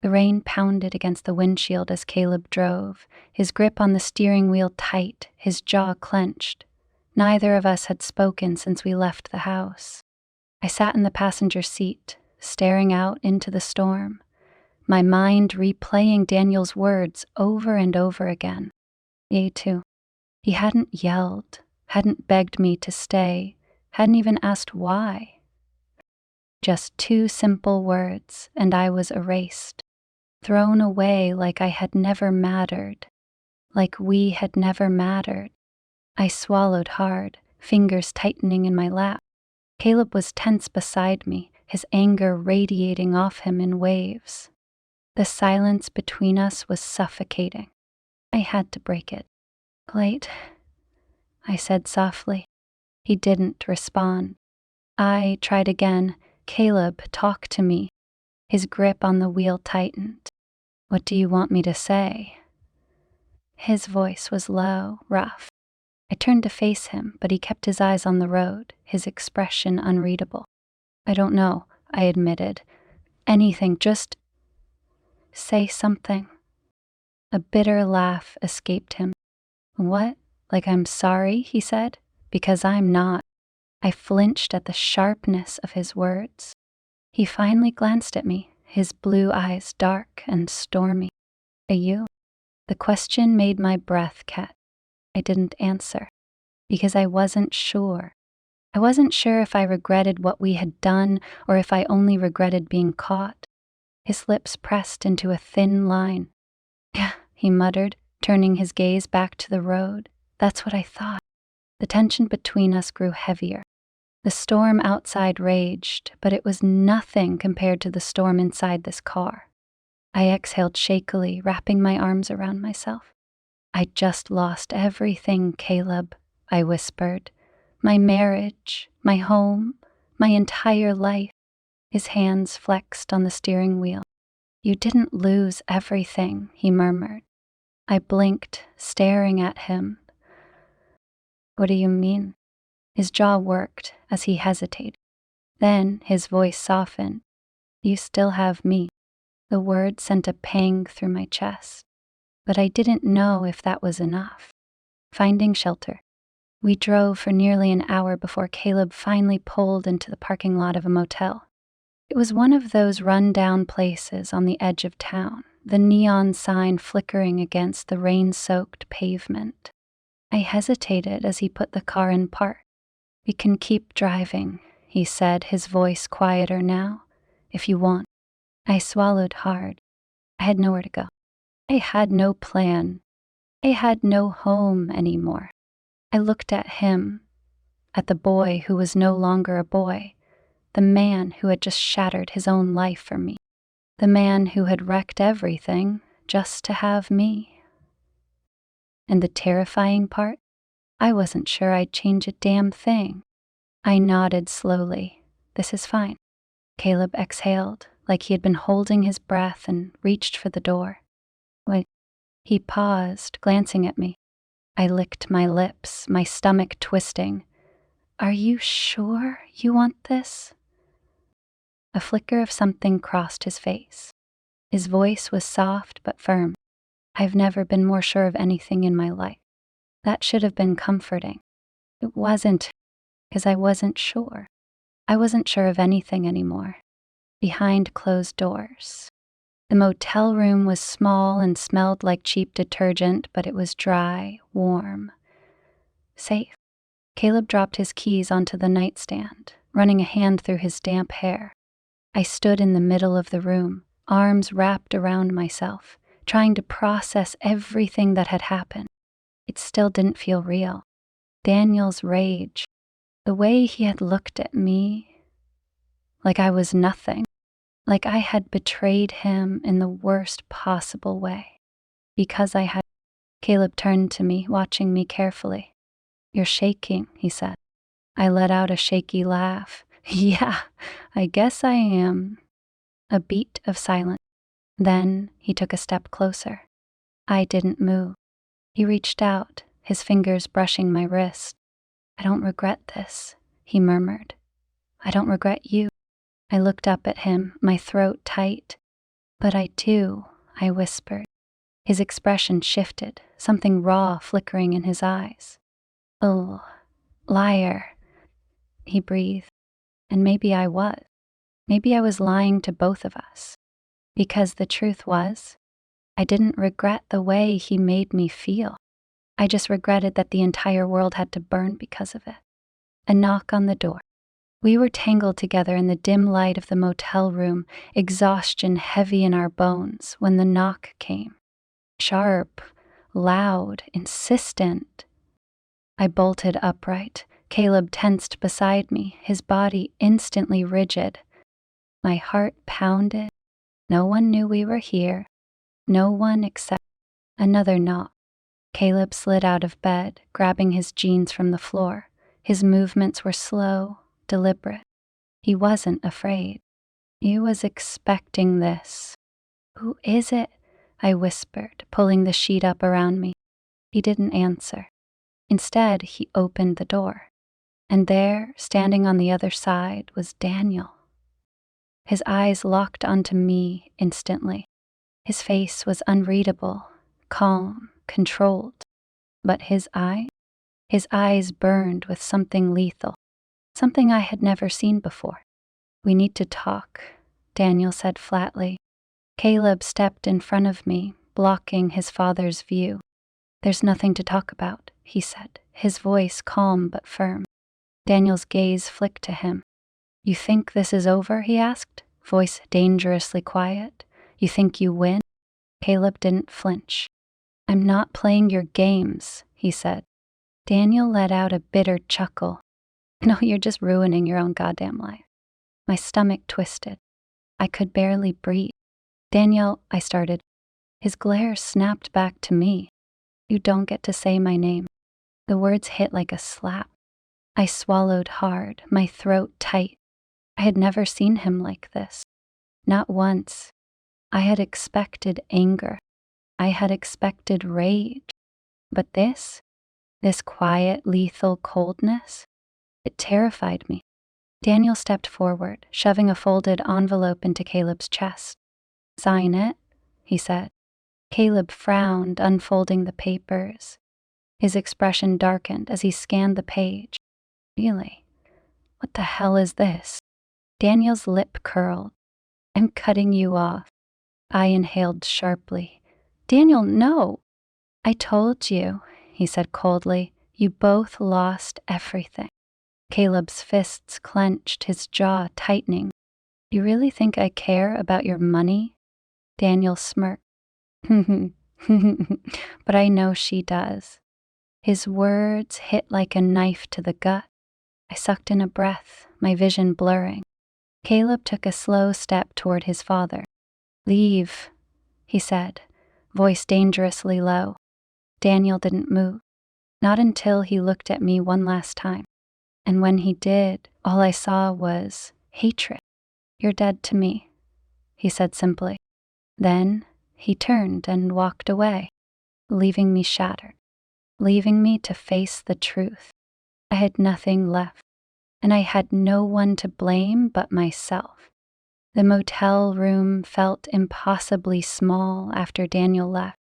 The rain pounded against the windshield as Caleb drove, his grip on the steering wheel tight, his jaw clenched. Neither of us had spoken since we left the house. I sat in the passenger seat, staring out into the storm, my mind replaying Daniel's words over and over again. Ye too. He hadn't yelled, hadn't begged me to stay, hadn't even asked why. Just two simple words, and I was erased, thrown away like I had never mattered, like we had never mattered. I swallowed hard, fingers tightening in my lap. Caleb was tense beside me, his anger radiating off him in waves. The silence between us was suffocating. I had to break it. "Late," I said softly. He didn't respond. I tried again. "Caleb, talk to me." His grip on the wheel tightened. "What do you want me to say?" His voice was low, rough. I turned to face him, but he kept his eyes on the road, his expression unreadable. "I don't know," I admitted. "Anything, just say something." A bitter laugh escaped him. "What? Like I'm sorry?" he said. "Because I'm not." I flinched at the sharpness of his words. He finally glanced at me, his blue eyes dark and stormy. "Are you?" The question made my breath catch. I didn't answer, because I wasn't sure. I wasn't sure if I regretted what we had done or if I only regretted being caught. His lips pressed into a thin line. "Yeah," he muttered, turning his gaze back to the road. "That's what I thought." The tension between us grew heavier. The storm outside raged, but it was nothing compared to the storm inside this car. I exhaled shakily, wrapping my arms around myself. "I just lost everything, Caleb," I whispered. "My marriage, my home, my entire life." His hands flexed on the steering wheel. "You didn't lose everything," he murmured. I blinked, staring at him. "What do you mean?" His jaw worked as he hesitated. Then his voice softened. "You still have me." The word sent a pang through my chest, but I didn't know if that was enough. Finding shelter. We drove for nearly an hour before Caleb finally pulled into the parking lot of a motel. It was one of those run-down places on the edge of town, the neon sign flickering against the rain-soaked pavement. I hesitated as he put the car in park. "We can keep driving," he said, his voice quieter now. "If you want." I swallowed hard. I had nowhere to go. I had no plan. I had no home anymore. I looked at him, at the boy who was no longer a boy, the man who had just shattered his own life for me, the man who had wrecked everything just to have me. And the terrifying part? I wasn't sure I'd change a damn thing. I nodded slowly. "This is fine." Caleb exhaled, like he had been holding his breath, and reached for the door. "Wait." He paused, glancing at me. I licked my lips, my stomach twisting. "Are you sure you want this?" A flicker of something crossed his face. His voice was soft but firm. "I've never been more sure of anything in my life." That should have been comforting. It wasn't, because I wasn't sure. I wasn't sure of anything anymore. Behind closed doors. The motel room was small and smelled like cheap detergent, but it was dry, warm, safe. Caleb dropped his keys onto the nightstand, running a hand through his damp hair. I stood in the middle of the room, arms wrapped around myself, trying to process everything that had happened. It still didn't feel real. Daniel's rage, the way he had looked at me, like I was nothing, like I had betrayed him in the worst possible way. Because I had. Caleb turned to me, watching me carefully. "You're shaking," he said. I let out a shaky laugh. "Yeah, I guess I am." A beat of silence. Then he took a step closer. I didn't move. He reached out, his fingers brushing my wrist. "I don't regret this," he murmured. "I don't regret you." I looked up at him, my throat tight. "But I do," I whispered. His expression shifted, something raw flickering in his eyes. "Oh." Liar, he breathed. And maybe I was. Maybe I was lying to both of us. Because the truth was, I didn't regret the way he made me feel. I just regretted that the entire world had to burn because of it. A knock on the door. We were tangled together in the dim light of the motel room, exhaustion heavy in our bones, when the knock came. Sharp, loud, insistent. I bolted upright. Caleb tensed beside me, his body instantly rigid. My heart pounded. No one knew we were here. No one except another knock. Caleb slid out of bed, grabbing his jeans from the floor. His movements were slow, deliberate. He wasn't afraid. He was expecting this. "Who is it?" I whispered, pulling the sheet up around me. He didn't answer. Instead, he opened the door. And there, standing on the other side, was Daniel. His eyes locked onto me instantly. His face was unreadable, calm, controlled. But his eyes burned with something lethal, something I had never seen before. "We need to talk," Daniel said flatly. Caleb stepped in front of me, blocking his father's view. "There's nothing to talk about," he said, his voice calm but firm. Daniel's gaze flicked to him. "You think this is over?" he asked, voice dangerously quiet. "You think you win?" Caleb didn't flinch. "I'm not playing your games," he said. Daniel let out a bitter chuckle. "No, you're just ruining your own goddamn life." My stomach twisted. I could barely breathe. "Daniel," I started. His glare snapped back to me. "You don't get to say my name." The words hit like a slap. I swallowed hard, my throat tight. I had never seen him like this. Not once. I had expected anger. I had expected rage. But this quiet, lethal coldness, it terrified me. Daniel stepped forward, shoving a folded envelope into Caleb's chest. "Sign it," he said. Caleb frowned, unfolding the papers. His expression darkened as he scanned the page. "Really? What the hell is this?" Daniel's lip curled. "I'm cutting you off." I inhaled sharply. "Daniel, no." "I told you," he said coldly. "You both lost everything." Caleb's fists clenched, his jaw tightening. "You really think I care about your money?" Daniel smirked. "But I know she does." His words hit like a knife to the gut. I sucked in a breath, my vision blurring. Caleb took a slow step toward his father. "Leave," he said, voice dangerously low. Daniel didn't move, not until he looked at me one last time. And when he did, all I saw was hatred. "You're dead to me," he said simply. Then he turned and walked away, leaving me shattered, leaving me to face the truth. I had nothing left, and I had no one to blame but myself. The motel room felt impossibly small after Daniel left.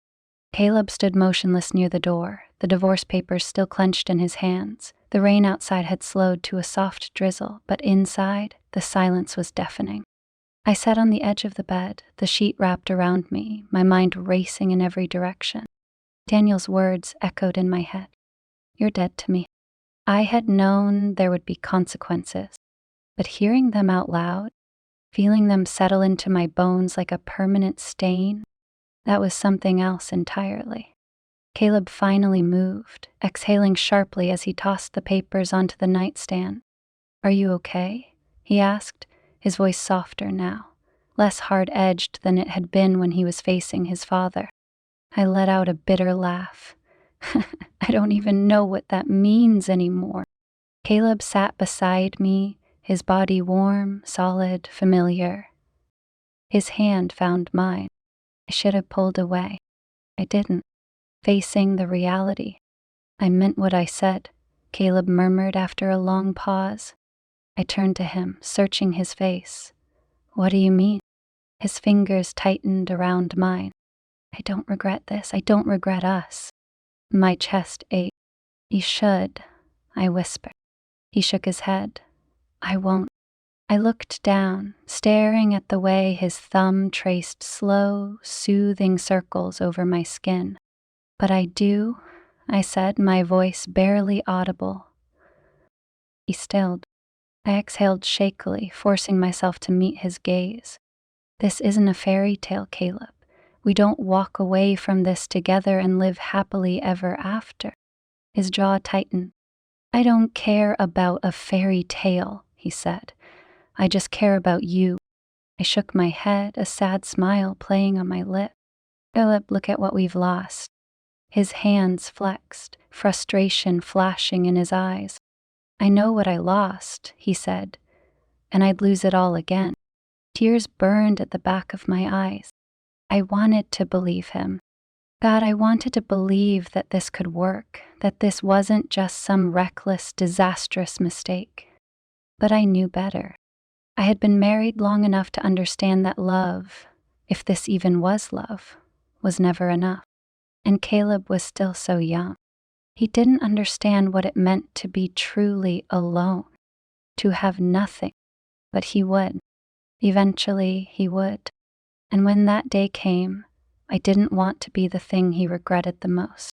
Caleb stood motionless near the door, the divorce papers still clenched in his hands. The rain outside had slowed to a soft drizzle, but inside, the silence was deafening. I sat on the edge of the bed, the sheet wrapped around me, my mind racing in every direction. Daniel's words echoed in my head. "You're dead to me." I had known there would be consequences, but hearing them out loud, feeling them settle into my bones like a permanent stain, that was something else entirely. Caleb finally moved, exhaling sharply as he tossed the papers onto the nightstand. "Are you okay?" he asked, his voice softer now, less hard-edged than it had been when he was facing his father. I let out a bitter laugh. I don't even know what that means anymore. Caleb sat beside me, his body warm, solid, familiar. His hand found mine. I should have pulled away. I didn't. Facing the reality. "I meant what I said," Caleb murmured after a long pause. I turned to him, searching his face. "What do you mean?" His fingers tightened around mine. "I don't regret this. I don't regret us." My chest ached. "You should," I whispered. He shook his head. I won't. I looked down, staring at the way his thumb traced slow, soothing circles over my skin. But I do, I said, my voice barely audible. He stilled. I exhaled shakily, forcing myself to meet his gaze. This isn't a fairy tale, Caleb. We don't walk away from this together and live happily ever after. His jaw tightened. I don't care about a fairy tale, he said. I just care about you. I shook my head, a sad smile playing on my lip. Philip, look at what we've lost. His hands flexed, frustration flashing in his eyes. I know what I lost, he said, and I'd lose it all again. Tears burned at the back of my eyes. I wanted to believe him. God, I wanted to believe that this could work, that this wasn't just some reckless, disastrous mistake. But I knew better. I had been married long enough to understand that love, if this even was love, was never enough. And Caleb was still so young. He didn't understand what it meant to be truly alone, to have nothing, but he would. Eventually, he would. And when that day came, I didn't want to be the thing he regretted the most.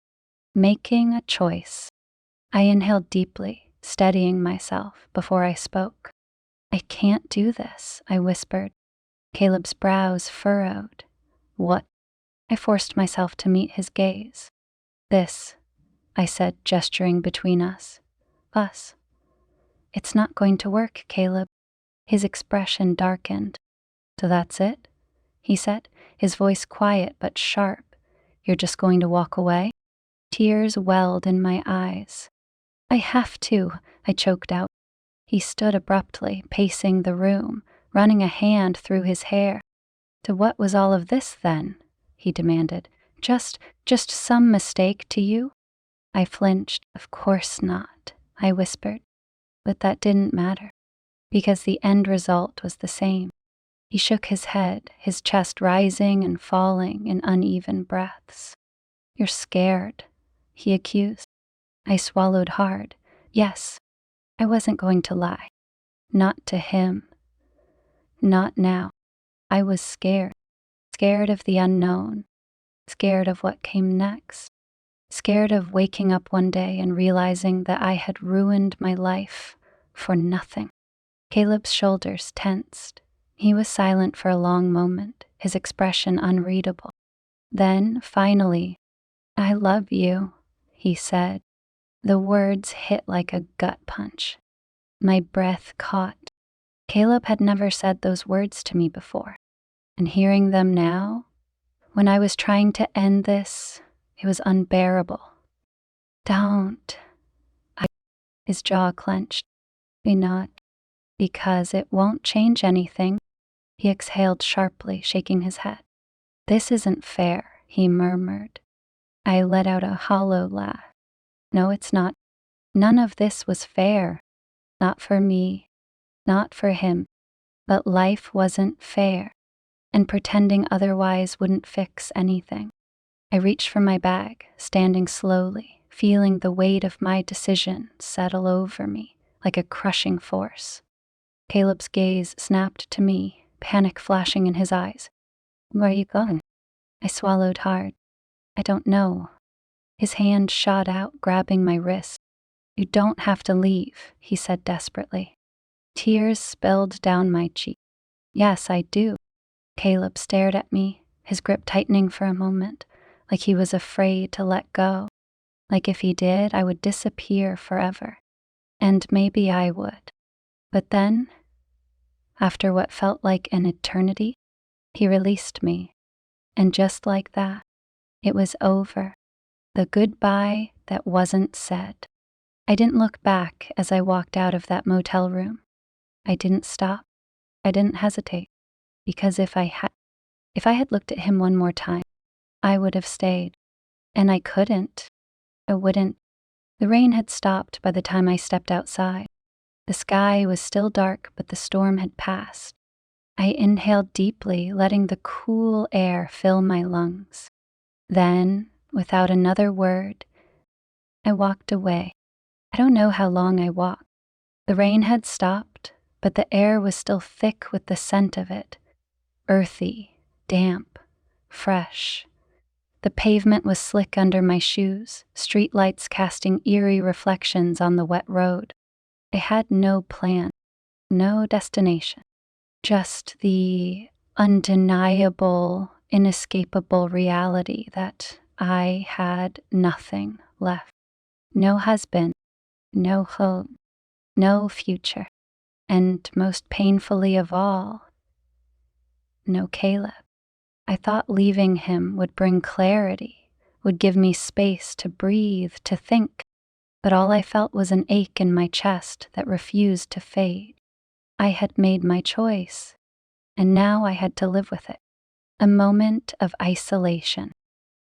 Making a choice. I inhaled deeply, steadying myself before I spoke. I can't do this, I whispered. Caleb's brows furrowed. What? I forced myself to meet his gaze. This, I said, gesturing between us. Us. It's not going to work, Caleb. His expression darkened. So that's it? He said, his voice quiet but sharp. You're just going to walk away? Tears welled in my eyes. I have to, I choked out. He stood abruptly, pacing the room, running a hand through his hair. To what was all of this then? He demanded. Just some mistake to you? I flinched. Of course not, I whispered. But that didn't matter, because the end result was the same. He shook his head, his chest rising and falling in uneven breaths. You're scared, he accused. I swallowed hard. Yes, I wasn't going to lie. Not to him. Not now. I was scared. Scared of the unknown. Scared of what came next. Scared of waking up one day and realizing that I had ruined my life for nothing. Caleb's shoulders tensed. He was silent for a long moment, his expression unreadable. Then, finally, I love you, he said. The words hit like a gut punch. My breath caught. Caleb had never said those words to me before. And hearing them now, when I was trying to end this, it was unbearable. Don't. His jaw clenched. Be not. Because it won't change anything. He exhaled sharply, shaking his head. This isn't fair, he murmured. I let out a hollow laugh. No, it's not. None of this was fair. Not for me. Not for him. But life wasn't fair. And pretending otherwise wouldn't fix anything. I reached for my bag, standing slowly, feeling the weight of my decision settle over me like a crushing force. Caleb's gaze snapped to me, panic flashing in his eyes. Where are you going? I swallowed hard. I don't know. His hand shot out, grabbing my wrist. You don't have to leave, he said desperately. Tears spilled down my cheek. Yes, I do. Caleb stared at me, his grip tightening for a moment, like he was afraid to let go. Like if he did, I would disappear forever. And maybe I would. But then, after what felt like an eternity, he released me. And just like that, it was over. The goodbye that wasn't said. I didn't look back as I walked out of that motel room. I didn't stop. I didn't hesitate. Because if I had looked at him one more time, I would have stayed. And I couldn't. I wouldn't. The rain had stopped by the time I stepped outside. The sky was still dark, but the storm had passed. I inhaled deeply, letting the cool air fill my lungs. Then, without another word, I walked away, I don't know how long I walked. The rain had stopped, but the air was still thick with the scent of it, earthy, damp, fresh. The pavement was slick under my shoes, streetlights casting eerie reflections on the wet road. I had no plan, no destination, just the undeniable, inescapable reality that I had nothing left. No husband, no home, no future, and most painfully of all, no Caleb. I thought leaving him would bring clarity, would give me space to breathe, to think, but all I felt was an ache in my chest that refused to fade. I had made my choice, and now I had to live with it. A moment of isolation.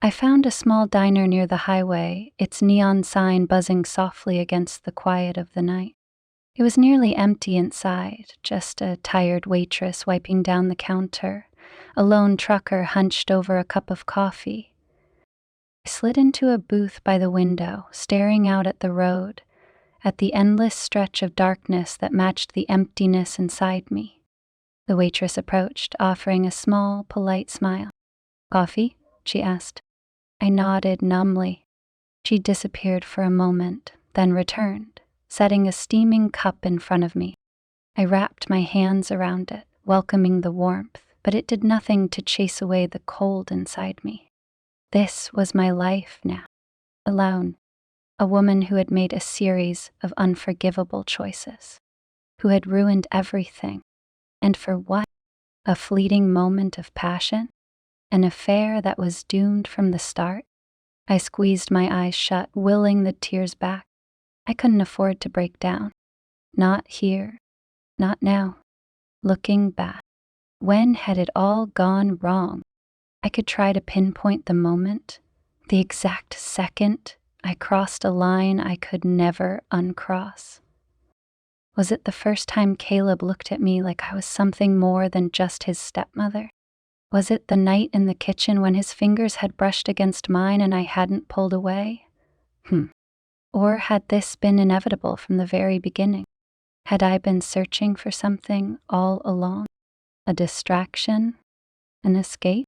I found a small diner near the highway, its neon sign buzzing softly against the quiet of the night. It was nearly empty inside, just a tired waitress wiping down the counter, a lone trucker hunched over a cup of coffee. I slid into a booth by the window, staring out at the road, at the endless stretch of darkness that matched the emptiness inside me. The waitress approached, offering a small, polite smile. "Coffee?" she asked. I nodded numbly. She disappeared for a moment, then returned, setting a steaming cup in front of me. I wrapped my hands around it, welcoming the warmth, but it did nothing to chase away the cold inside me. This was my life now, alone, a woman who had made a series of unforgivable choices, who had ruined everything. And for what? A fleeting moment of passion? An affair that was doomed from the start? I squeezed my eyes shut, willing the tears back. I couldn't afford to break down. Not here, not now. Looking back, when had it all gone wrong? I could try to pinpoint the moment, the exact second I crossed a line I could never uncross. Was it the first time Caleb looked at me like I was something more than just his stepmother? Was it the night in the kitchen when his fingers had brushed against mine and I hadn't pulled away? Or had this been inevitable from the very beginning? Had I been searching for something all along? A distraction? An escape?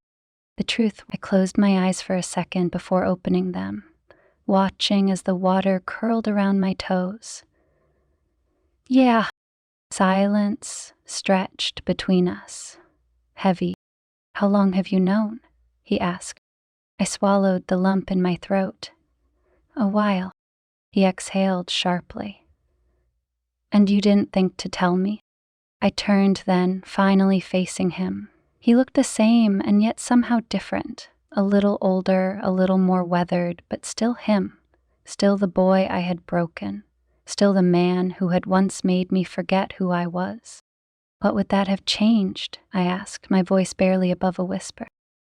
The truth, I closed my eyes for a second before opening them, watching as the water curled around my toes. Yeah. Silence stretched between us, heavy. "How long have you known?" he asked. I swallowed the lump in my throat. "A while," he exhaled sharply. "And you didn't think to tell me?" I turned then, finally facing him. He looked the same and yet somehow different, a little older, a little more weathered, but still him, still the boy I had broken, still the man who had once made me forget who I was. What would that have changed? I asked, my voice barely above a whisper.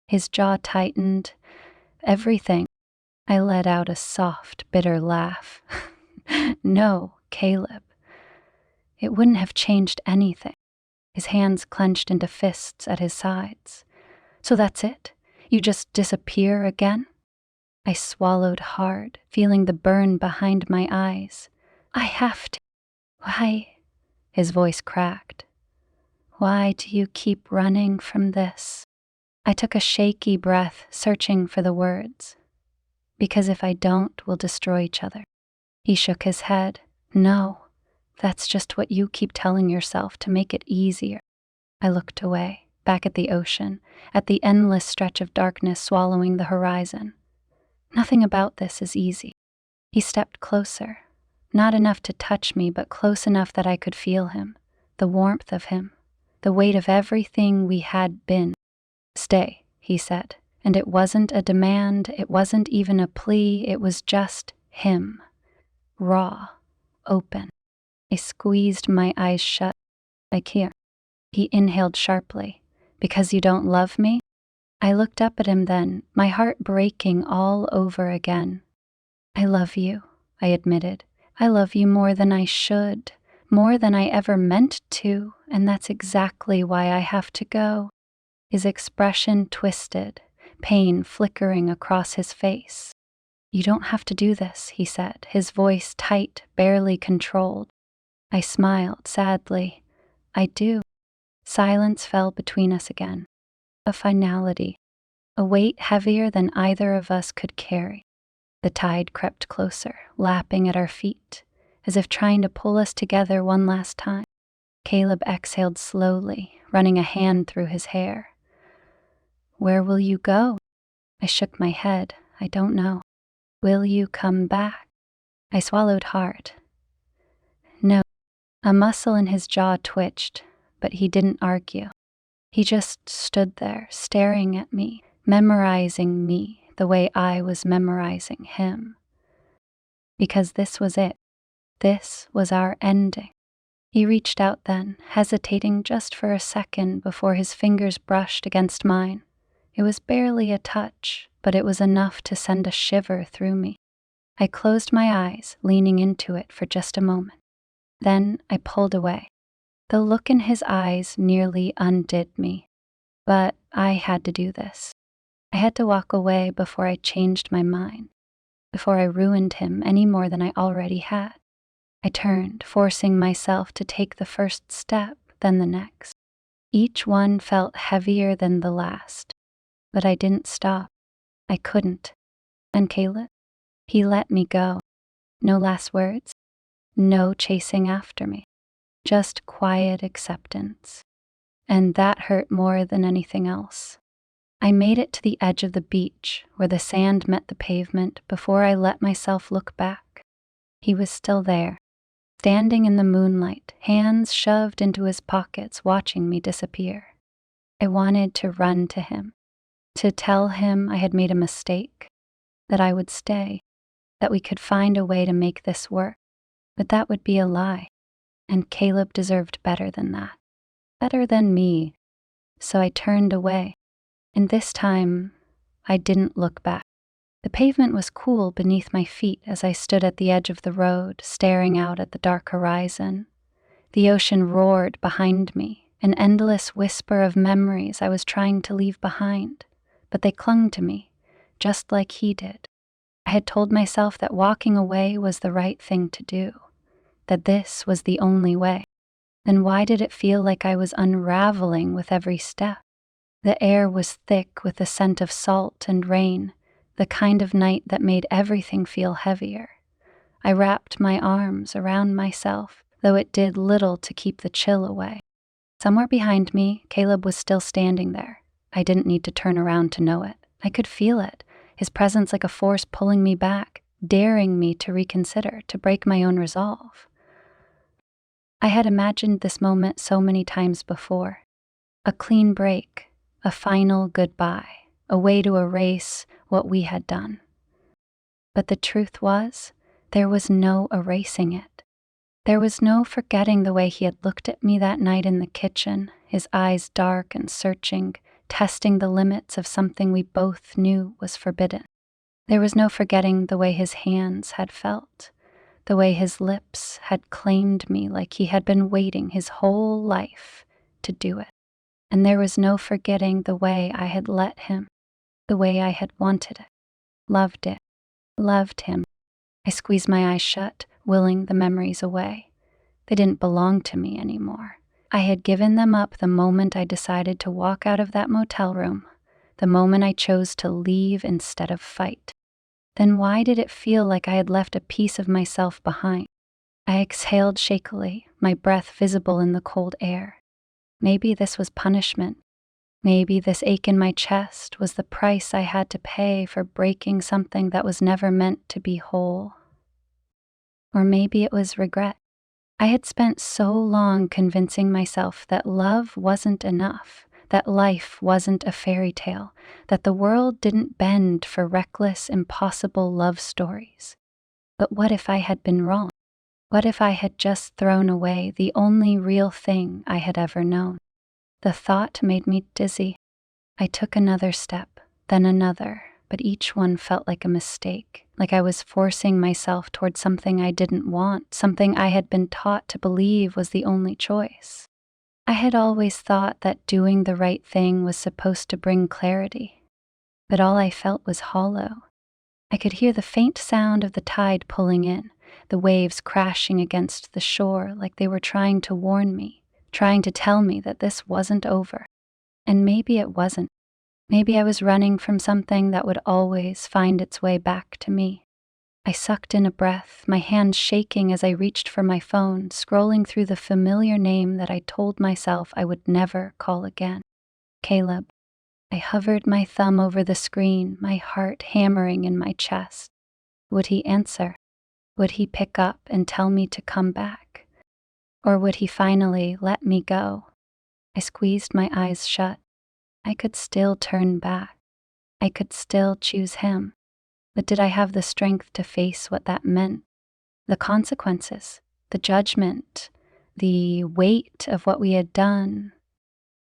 His jaw tightened. Everything. I let out a soft, bitter laugh. No, Caleb. It wouldn't have changed anything. His hands clenched into fists at his sides. "So that's it? You just disappear again?" I swallowed hard, feeling the burn behind my eyes. "I have to." "Why?" His voice cracked. "Why do you keep running from this?" I took a shaky breath, searching for the words. "Because if I don't, we'll destroy each other." He shook his head. "No, that's just what you keep telling yourself to make it easier." I looked away, back at the ocean, at the endless stretch of darkness swallowing the horizon. "Nothing about this is easy." He stepped closer, not enough to touch me, but close enough that I could feel him, the warmth of him, the weight of everything we had been. "Stay," he said, and it wasn't a demand, it wasn't even a plea, it was just him. Raw, open. I squeezed my eyes shut. "Like here." He inhaled sharply. "Because you don't love me?" I looked up at him then, my heart breaking all over again. "I love you," I admitted. "I love you more than I should, more than I ever meant to, and that's exactly why I have to go." His expression twisted, pain flickering across his face. "You don't have to do this," he said, his voice tight, barely controlled. I smiled sadly. "I do." Silence fell between us again. A finality, a weight heavier than either of us could carry. The tide crept closer, lapping at our feet, as if trying to pull us together one last time. Caleb exhaled slowly, running a hand through his hair. "Where will you go?" I shook my head. "I don't know." "Will you come back?" I swallowed hard. "No." A muscle in his jaw twitched, but he didn't argue. He just stood there, staring at me, memorizing me the way I was memorizing him. Because this was it. This was our ending. He reached out then, hesitating just for a second before his fingers brushed against mine. It was barely a touch, but it was enough to send a shiver through me. I closed my eyes, leaning into it for just a moment. Then I pulled away. The look in his eyes nearly undid me. But I had to do this. I had to walk away before I changed my mind, before I ruined him any more than I already had. I turned, forcing myself to take the first step, then the next. Each one felt heavier than the last. But I didn't stop. I couldn't. And Caleb? He let me go. No last words. No chasing after me. Just quiet acceptance. And that hurt more than anything else. I made it to the edge of the beach, where the sand met the pavement, before I let myself look back. He was still there, standing in the moonlight, hands shoved into his pockets, watching me disappear. I wanted to run to him, to tell him I had made a mistake, that I would stay, that we could find a way to make this work. But that would be a lie, and Caleb deserved better than that. Better than me. So I turned away, and this time I didn't look back. The pavement was cool beneath my feet as I stood at the edge of the road, staring out at the dark horizon. The ocean roared behind me, an endless whisper of memories I was trying to leave behind, but they clung to me, just like he did. I had told myself that walking away was the right thing to do, that this was the only way. Then why did it feel like I was unraveling with every step? The air was thick with the scent of salt and rain, the kind of night that made everything feel heavier. I wrapped my arms around myself, though it did little to keep the chill away. Somewhere behind me, Caleb was still standing there. I didn't need to turn around to know it. I could feel it, his presence like a force pulling me back, daring me to reconsider, to break my own resolve. I had imagined this moment so many times before. A clean break, a final goodbye, a way to erase what we had done. But the truth was, there was no erasing it. There was no forgetting the way he had looked at me that night in the kitchen, his eyes dark and searching, testing the limits of something we both knew was forbidden. There was no forgetting the way his hands had felt, the way his lips had claimed me like he had been waiting his whole life to do it. And there was no forgetting the way I had let him, the way I had wanted it, loved him. I squeezed my eyes shut, willing the memories away. They didn't belong to me anymore. I had given them up the moment I decided to walk out of that motel room, the moment I chose to leave instead of fight. Then why did it feel like I had left a piece of myself behind? I exhaled shakily, my breath visible in the cold air. Maybe this was punishment. Maybe this ache in my chest was the price I had to pay for breaking something that was never meant to be whole. Or maybe it was regret. I had spent so long convincing myself that love wasn't enough, that life wasn't a fairy tale, that the world didn't bend for reckless, impossible love stories. But what if I had been wrong? What if I had just thrown away the only real thing I had ever known? The thought made me dizzy. I took another step, then another, but each one felt like a mistake, like I was forcing myself toward something I didn't want, something I had been taught to believe was the only choice. I had always thought that doing the right thing was supposed to bring clarity, but all I felt was hollow. I could hear the faint sound of the tide pulling in, the waves crashing against the shore like they were trying to warn me, trying to tell me that this wasn't over. And maybe it wasn't. Maybe I was running from something that would always find its way back to me. I sucked in a breath, my hands shaking as I reached for my phone, scrolling through the familiar name that I told myself I would never call again. Caleb. I hovered my thumb over the screen, my heart hammering in my chest. Would he answer? Would he pick up and tell me to come back? Or would he finally let me go? I squeezed my eyes shut. I could still turn back. I could still choose him. But did I have the strength to face what that meant? The consequences, the judgment, the weight of what we had done.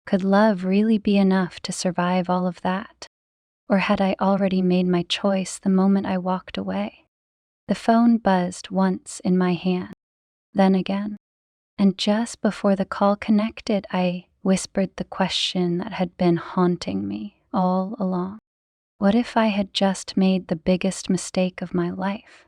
Could love really be enough to survive all of that? Or had I already made my choice the moment I walked away? The phone buzzed once in my hand, then again. And just before the call connected, I whispered the question that had been haunting me all along. What if I had just made the biggest mistake of my life?